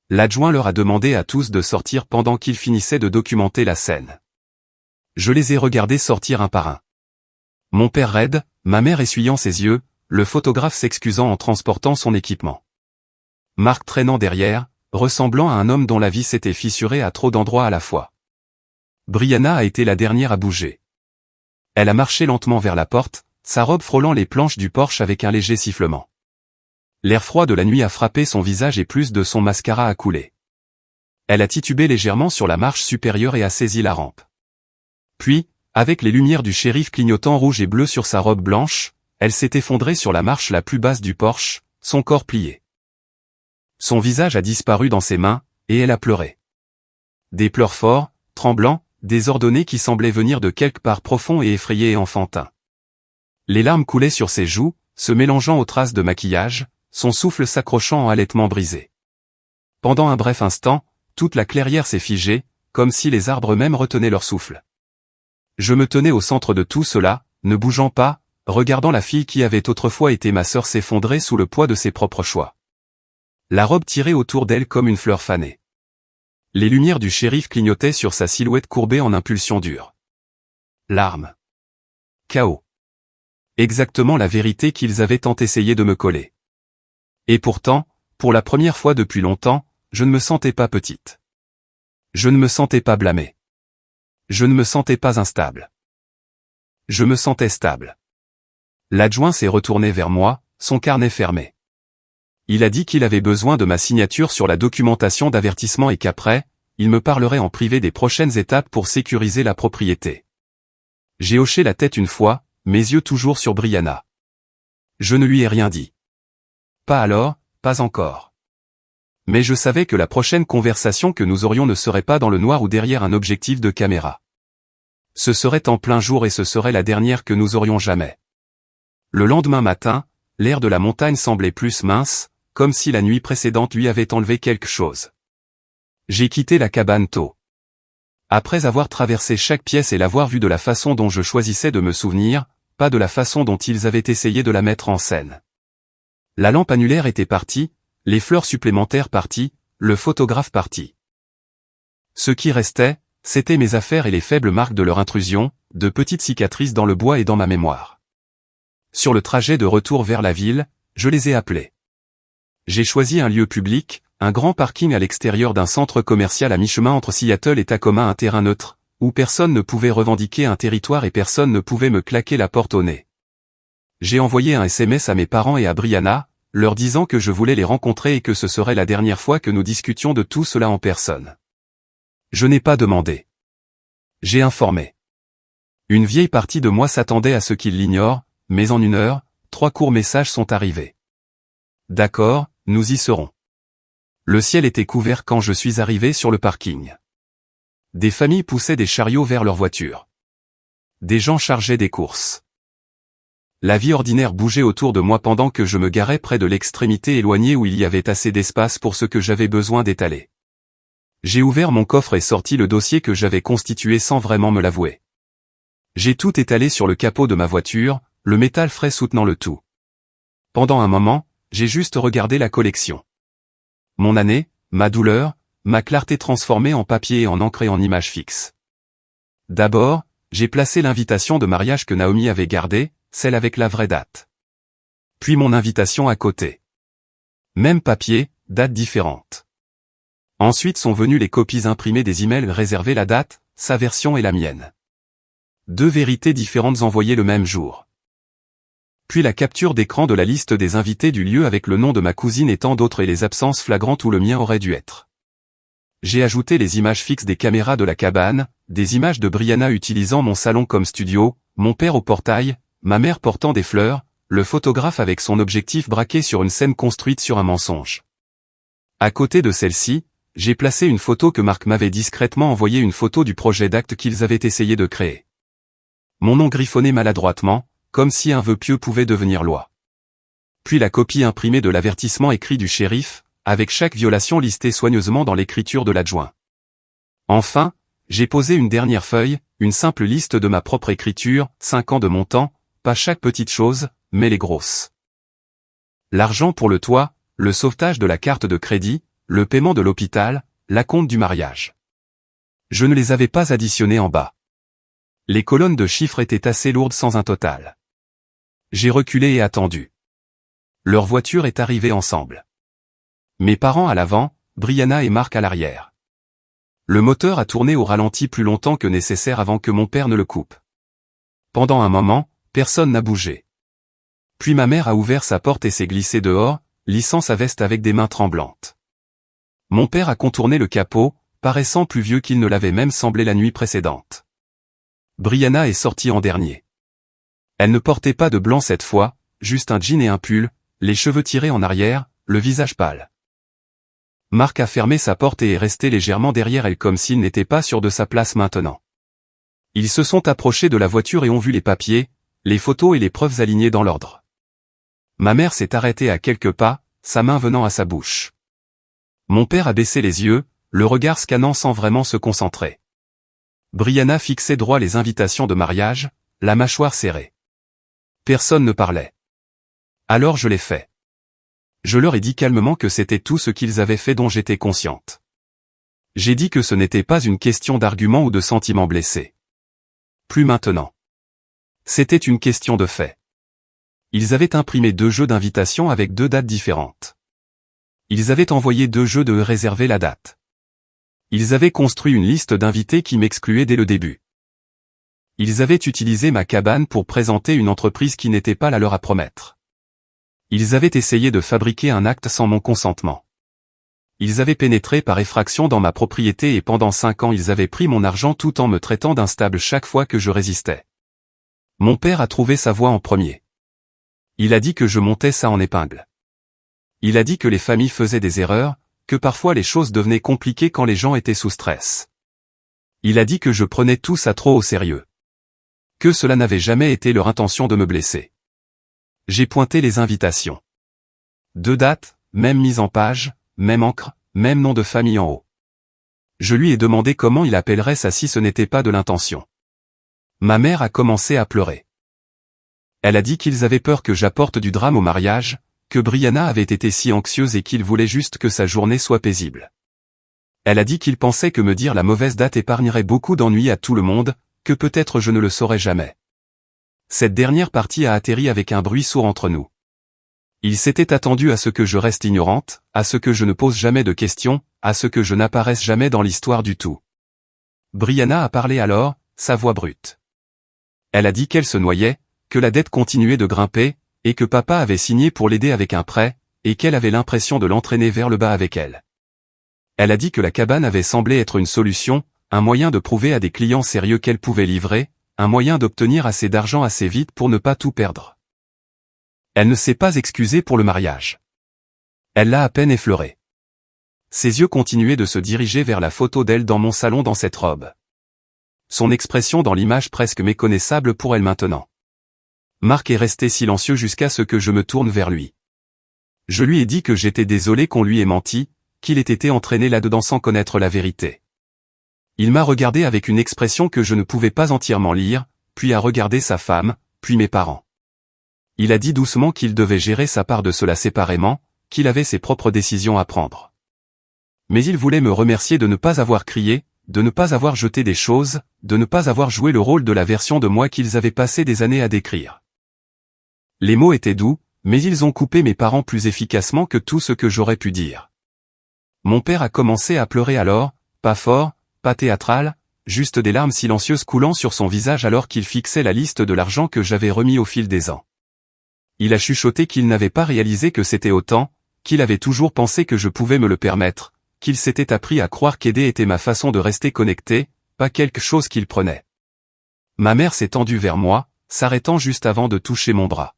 L'adjoint leur a demandé à tous de sortir pendant qu'ils finissaient de documenter la scène. Je les ai regardés sortir un par un. Mon père raide, ma mère essuyant ses yeux, le photographe s'excusant en transportant son équipement. Marc traînant derrière, ressemblant à un homme dont la vie s'était fissurée à trop d'endroits à la fois. Brianna a été la dernière à bouger. Elle a marché lentement vers la porte, sa robe frôlant les planches du porche avec un léger sifflement. L'air froid de la nuit a frappé son visage et plus de son mascara a coulé. Elle a titubé légèrement sur la marche supérieure et a saisi la rampe. Puis, avec les lumières du shérif clignotant rouge et bleu sur sa robe blanche, elle s'est effondrée sur la marche la plus basse du porche, son corps plié. Son visage a disparu dans ses mains, et elle a pleuré. Des pleurs forts, tremblants, désordonnés qui semblaient venir de quelque part profond et effrayé et enfantin. Les larmes coulaient sur ses joues, se mélangeant aux traces de maquillage, son souffle s'accrochant en halètement brisé. Pendant un bref instant, toute la clairière s'est figée, comme si les arbres même retenaient leur souffle. Je me tenais au centre de tout cela, ne bougeant pas, regardant la fille qui avait autrefois été ma sœur s'effondrer sous le poids de ses propres choix. La robe tirait autour d'elle comme une fleur fanée. Les lumières du shérif clignotaient sur sa silhouette courbée en impulsion dure. Larmes. Chaos. Exactement la vérité qu'ils avaient tant essayé de me coller. Et pourtant, pour la première fois depuis longtemps, je ne me sentais pas petite. Je ne me sentais pas blâmée. Je ne me sentais pas instable. Je me sentais stable. L'adjoint s'est retourné vers moi, son carnet fermé. Il a dit qu'il avait besoin de ma signature sur la documentation d'avertissement et qu'après, il me parlerait en privé des prochaines étapes pour sécuriser la propriété. J'ai hoché la tête une fois, mes yeux toujours sur Brianna. Je ne lui ai rien dit. Pas alors, pas encore. Mais je savais que la prochaine conversation que nous aurions ne serait pas dans le noir ou derrière un objectif de caméra. Ce serait en plein jour et ce serait la dernière que nous aurions jamais. Le lendemain matin, l'air de la montagne semblait plus mince, comme si la nuit précédente lui avait enlevé quelque chose. J'ai quitté la cabane tôt. Après avoir traversé chaque pièce et l'avoir vue de la façon dont je choisissais de me souvenir, pas de la façon dont ils avaient essayé de la mettre en scène. La lampe annulaire était partie, les fleurs supplémentaires parties, le photographe parti. Ce qui restait, c'étaient mes affaires et les faibles marques de leur intrusion, de petites cicatrices dans le bois et dans ma mémoire. Sur le trajet de retour vers la ville, je les ai appelés. J'ai choisi un lieu public, un grand parking à l'extérieur d'un centre commercial à mi-chemin entre Seattle et Tacoma, un terrain neutre, où personne ne pouvait revendiquer un territoire et personne ne pouvait me claquer la porte au nez. J'ai envoyé un SMS à mes parents et à Brianna, leur disant que je voulais les rencontrer et que ce serait la dernière fois que nous discutions de tout cela en personne. Je n'ai pas demandé. J'ai informé. Une vieille partie de moi s'attendait à ce qu'ils l'ignorent, mais en 1 heure, 3 courts messages sont arrivés. D'accord, nous y serons. Le ciel était couvert quand je suis arrivé sur le parking. Des familles poussaient des chariots vers leurs voitures. Des gens chargeaient des courses. La vie ordinaire bougeait autour de moi pendant que je me garais près de l'extrémité éloignée où il y avait assez d'espace pour ce que j'avais besoin d'étaler. J'ai ouvert mon coffre et sorti le dossier que j'avais constitué sans vraiment me l'avouer. J'ai tout étalé sur le capot de ma voiture, le métal frais soutenant le tout. Pendant un moment, j'ai juste regardé la collection. Mon année, ma douleur, ma clarté transformée en papier et en encre et en image fixe. D'abord, j'ai placé l'invitation de mariage que Naomi avait gardée, celle avec la vraie date. Puis mon invitation à côté. Même papier, date différente. Ensuite sont venues les copies imprimées des emails réservés la date, sa version et la mienne. 2 vérités différentes envoyées le même jour. Puis la capture d'écran de la liste des invités du lieu avec le nom de ma cousine et tant d'autres et les absences flagrantes où le mien aurait dû être. J'ai ajouté les images fixes des caméras de la cabane, des images de Brianna utilisant mon salon comme studio, mon père au portail, ma mère portant des fleurs, le photographe avec son objectif braqué sur une scène construite sur un mensonge. À côté de celle-ci, j'ai placé une photo que Marc m'avait discrètement envoyée, une photo du projet d'acte qu'ils avaient essayé de créer. Mon nom griffonné maladroitement, comme si un vœu pieux pouvait devenir loi. Puis la copie imprimée de l'avertissement écrit du shérif, avec chaque violation listée soigneusement dans l'écriture de l'adjoint. Enfin, j'ai posé une dernière feuille, une simple liste de ma propre écriture, 5 ans de mon temps, pas chaque petite chose, mais les grosses. L'argent pour le toit, le sauvetage de la carte de crédit, le paiement de l'hôpital, l'acompte du mariage. Je ne les avais pas additionnés en bas. Les colonnes de chiffres étaient assez lourdes sans un total. J'ai reculé et attendu. Leur voiture est arrivée ensemble. Mes parents à l'avant, Brianna et Marc à l'arrière. Le moteur a tourné au ralenti plus longtemps que nécessaire avant que mon père ne le coupe. Pendant un moment, personne n'a bougé. Puis ma mère a ouvert sa porte et s'est glissée dehors, lissant sa veste avec des mains tremblantes. Mon père a contourné le capot, paraissant plus vieux qu'il ne l'avait même semblé la nuit précédente. Brianna est sortie en dernier. Elle ne portait pas de blanc cette fois, juste un jean et un pull, les cheveux tirés en arrière, le visage pâle. Marc a fermé sa porte et est resté légèrement derrière elle comme s'il n'était pas sûr de sa place maintenant. Ils se sont approchés de la voiture et ont vu les papiers, les photos et les preuves alignées dans l'ordre. Ma mère s'est arrêtée à quelques pas, sa main venant à sa bouche. Mon père a baissé les yeux, le regard scannant sans vraiment se concentrer. Brianna fixait droit les invitations de mariage, la mâchoire serrée. Personne ne parlait. Alors je l'ai fait. Je leur ai dit calmement que c'était tout ce qu'ils avaient fait dont j'étais consciente. J'ai dit que ce n'était pas une question d'argument ou de sentiments blessés. Plus maintenant. C'était une question de fait. Ils avaient imprimé 2 jeux d'invitation avec 2 dates différentes. Ils avaient envoyé 2 jeux de réserver la date. Ils avaient construit une liste d'invités qui m'excluait dès le début. Ils avaient utilisé ma cabane pour présenter une entreprise qui n'était pas la leur à promettre. Ils avaient essayé de fabriquer un acte sans mon consentement. Ils avaient pénétré par effraction dans ma propriété et pendant 5 ans ils avaient pris mon argent tout en me traitant d'instable chaque fois que je résistais. Mon père a trouvé sa voie en premier. Il a dit que je montais ça en épingle. Il a dit que les familles faisaient des erreurs, que parfois les choses devenaient compliquées quand les gens étaient sous stress. Il a dit que je prenais tout ça trop au sérieux. Que cela n'avait jamais été leur intention de me blesser. J'ai pointé les invitations. 2 dates, même mise en page, même encre, même nom de famille en haut. Je lui ai demandé comment il appellerait ça si ce n'était pas de l'intention. Ma mère a commencé à pleurer. Elle a dit qu'ils avaient peur que j'apporte du drame au mariage, que Brianna avait été si anxieuse et qu'il voulait juste que sa journée soit paisible. Elle a dit qu'il pensait que me dire la mauvaise date épargnerait beaucoup d'ennuis à tout le monde, que peut-être je ne le saurais jamais. Cette dernière partie a atterri avec un bruit sourd entre nous. Il s'était attendu à ce que je reste ignorante, à ce que je ne pose jamais de questions, à ce que je n'apparaisse jamais dans l'histoire du tout. Brianna a parlé alors, sa voix brute. Elle a dit qu'elle se noyait, que la dette continuait de grimper, et que papa avait signé pour l'aider avec un prêt, et qu'elle avait l'impression de l'entraîner vers le bas avec elle. Elle a dit que la cabane avait semblé être une solution, un moyen de prouver à des clients sérieux qu'elle pouvait livrer, un moyen d'obtenir assez d'argent assez vite pour ne pas tout perdre. Elle ne s'est pas excusée pour le mariage. Elle l'a à peine effleuré. Ses yeux continuaient de se diriger vers la photo d'elle dans mon salon dans cette robe. Son expression dans l'image presque méconnaissable pour elle maintenant. Marc est resté silencieux jusqu'à ce que je me tourne vers lui. Je lui ai dit que j'étais désolé qu'on lui ait menti, qu'il ait été entraîné là-dedans sans connaître la vérité. Il m'a regardé avec une expression que je ne pouvais pas entièrement lire, puis a regardé sa femme, puis mes parents. Il a dit doucement qu'il devait gérer sa part de cela séparément, qu'il avait ses propres décisions à prendre. Mais il voulait me remercier de ne pas avoir crié, de ne pas avoir jeté des choses, de ne pas avoir joué le rôle de la version de moi qu'ils avaient passé des années à décrire. Les mots étaient doux, mais ils ont coupé mes parents plus efficacement que tout ce que j'aurais pu dire. Mon père a commencé à pleurer alors, pas fort, pas théâtral, juste des larmes silencieuses coulant sur son visage alors qu'il fixait la liste de l'argent que j'avais remis au fil des ans. Il a chuchoté qu'il n'avait pas réalisé que c'était autant, qu'il avait toujours pensé que je pouvais me le permettre, qu'il s'était appris à croire qu'aider était ma façon de rester connecté, pas quelque chose qu'il prenait. Ma mère s'est tendue vers moi, s'arrêtant juste avant de toucher mon bras.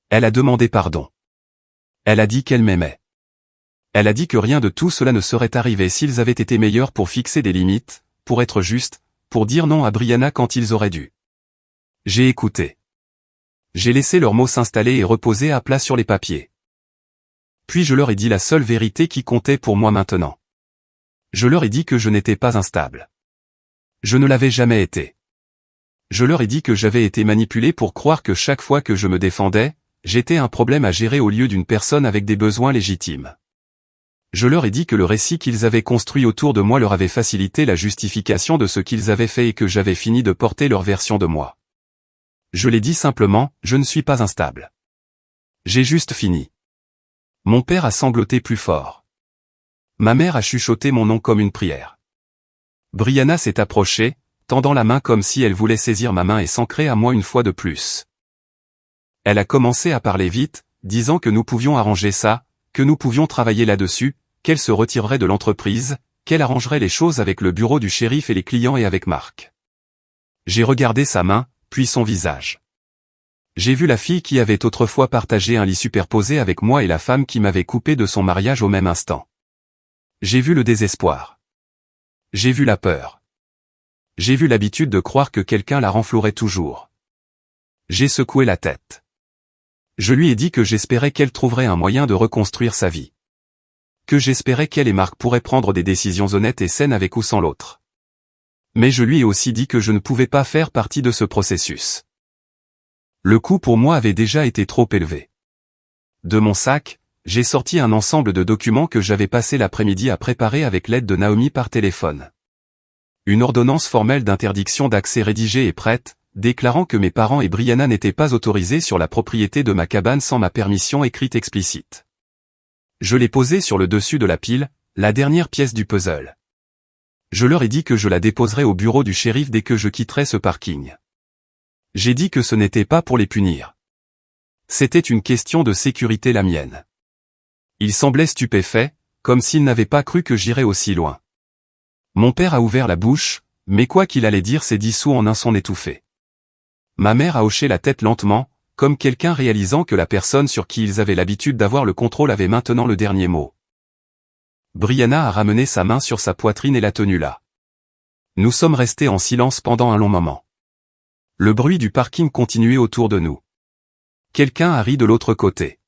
Elle a demandé pardon. Elle a dit qu'elle m'aimait. Elle a dit que rien de tout cela ne serait arrivé s'ils avaient été meilleurs pour fixer des limites, pour être justes, pour dire non à Brianna quand ils auraient dû. J'ai écouté. J'ai laissé leurs mots s'installer et reposer à plat sur les papiers. Puis je leur ai dit la seule vérité qui comptait pour moi maintenant. Je leur ai dit que je n'étais pas instable. Je ne l'avais jamais été. Je leur ai dit que j'avais été manipulé pour croire que chaque fois que je me défendais, j'étais un problème à gérer au lieu d'une personne avec des besoins légitimes. Je leur ai dit que le récit qu'ils avaient construit autour de moi leur avait facilité la justification de ce qu'ils avaient fait et que j'avais fini de porter leur version de moi. Je l'ai dit simplement, je ne suis pas instable. J'ai juste fini. Mon père a sangloté plus fort. Ma mère a chuchoté mon nom comme une prière. Brianna s'est approchée, tendant la main comme si elle voulait saisir ma main et s'ancrer à moi une fois de plus. Elle a commencé à parler vite, disant que nous pouvions arranger ça, que nous pouvions travailler là-dessus, qu'elle se retirerait de l'entreprise, qu'elle arrangerait les choses avec le bureau du shérif et les clients et avec Marc. J'ai regardé sa main, puis son visage. J'ai vu la fille qui avait autrefois partagé un lit superposé avec moi et la femme qui m'avait coupé de son mariage au même instant. J'ai vu le désespoir. J'ai vu la peur. J'ai vu l'habitude de croire que quelqu'un la renflouerait toujours. J'ai secoué la tête. Je lui ai dit que j'espérais qu'elle trouverait un moyen de reconstruire sa vie. Que j'espérais qu'elle et Marc pourraient prendre des décisions honnêtes et saines avec ou sans l'autre. Mais je lui ai aussi dit que je ne pouvais pas faire partie de ce processus. Le coût pour moi avait déjà été trop élevé. De mon sac, j'ai sorti un ensemble de documents que j'avais passé l'après-midi à préparer avec l'aide de Naomi par téléphone. Une ordonnance formelle d'interdiction d'accès rédigée et prête, déclarant que mes parents et Brianna n'étaient pas autorisés sur la propriété de ma cabane sans ma permission écrite explicite. Je l'ai posée sur le dessus de la pile, la dernière pièce du puzzle. Je leur ai dit que je la déposerais au bureau du shérif dès que je quitterais ce parking. J'ai dit que ce n'était pas pour les punir. C'était une question de sécurité la mienne. Ils semblaient stupéfaits, comme s'ils n'avaient pas cru que j'irais aussi loin. Mon père a ouvert la bouche, mais quoi qu'il allait dire s'est dissous en un son étouffé. Ma mère a hoché la tête lentement, comme quelqu'un réalisant que la personne sur qui ils avaient l'habitude d'avoir le contrôle avait maintenant le dernier mot. Brianna a ramené sa main sur sa poitrine et l'a tenue là. Nous sommes restés en silence pendant un long moment. Le bruit du parking continuait autour de nous. Quelqu'un a ri de l'autre côté.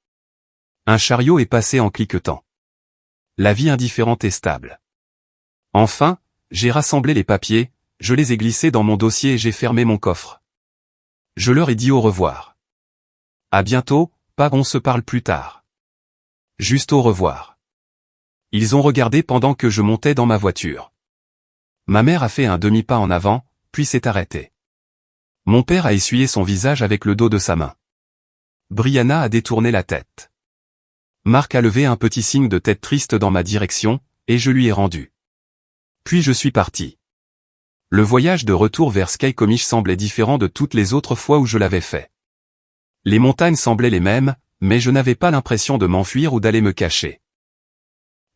Un chariot est passé en cliquetant. La vie indifférente et stable. Enfin, j'ai rassemblé les papiers, je les ai glissés dans mon dossier et j'ai fermé mon coffre. Je leur ai dit au revoir. À bientôt, pas on se parle plus tard. Juste au revoir. Ils ont regardé pendant que je montais dans ma voiture. Ma mère a fait un demi-pas en avant, puis s'est arrêtée. Mon père a essuyé son visage avec le dos de sa main. Brianna a détourné la tête. Marc a levé un petit signe de tête triste dans ma direction, et je lui ai rendu. Puis je suis parti. Le voyage de retour vers Skycomish semblait différent de toutes les autres fois où je l'avais fait. Les montagnes semblaient les mêmes, mais je n'avais pas l'impression de m'enfuir ou d'aller me cacher.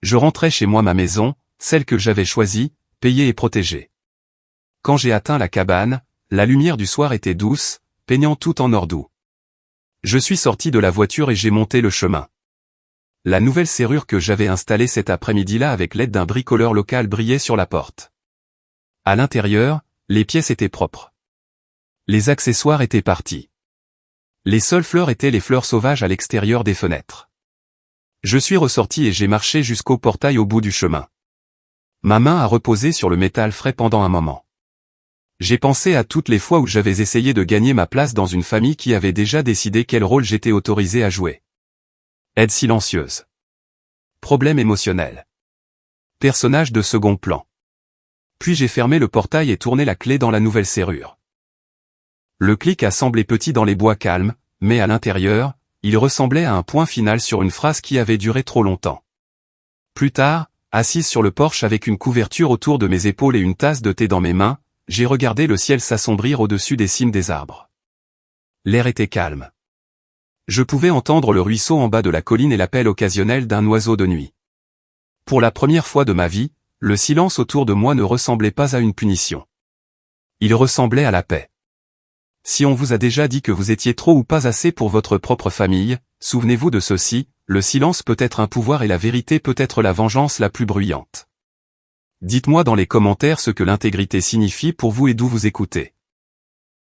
Je rentrais chez moi ma maison, celle que j'avais choisie, payée et protégée. Quand j'ai atteint la cabane, la lumière du soir était douce, peignant tout en or doux. Je suis sorti de la voiture et j'ai monté le chemin. La nouvelle serrure que j'avais installée cet après-midi-là avec l'aide d'un bricoleur local brillait sur la porte. À l'intérieur, les pièces étaient propres. Les accessoires étaient partis. Les seules fleurs étaient les fleurs sauvages à l'extérieur des fenêtres. Je suis ressorti et j'ai marché jusqu'au portail au bout du chemin. Ma main a reposé sur le métal frais pendant un moment. J'ai pensé à toutes les fois où j'avais essayé de gagner ma place dans une famille qui avait déjà décidé quel rôle j'étais autorisé à jouer. Aide silencieuse. Problème émotionnel. Personnage de second plan. Puis j'ai fermé le portail et tourné la clé dans la nouvelle serrure. Le clic a semblé petit dans les bois calmes, mais à l'intérieur, il ressemblait à un point final sur une phrase qui avait duré trop longtemps. Plus tard, assise sur le porche avec une couverture autour de mes épaules et une tasse de thé dans mes mains, j'ai regardé le ciel s'assombrir au-dessus des cimes des arbres. L'air était calme. Je pouvais entendre le ruisseau en bas de la colline et l'appel occasionnel d'un oiseau de nuit. Pour la première fois de ma vie, le silence autour de moi ne ressemblait pas à une punition. Il ressemblait à la paix. Si on vous a déjà dit que vous étiez trop ou pas assez pour votre propre famille, souvenez-vous de ceci, le silence peut être un pouvoir et la vérité peut être la vengeance la plus bruyante. Dites-moi dans les commentaires ce que l'intégrité signifie pour vous et d'où vous écoutez.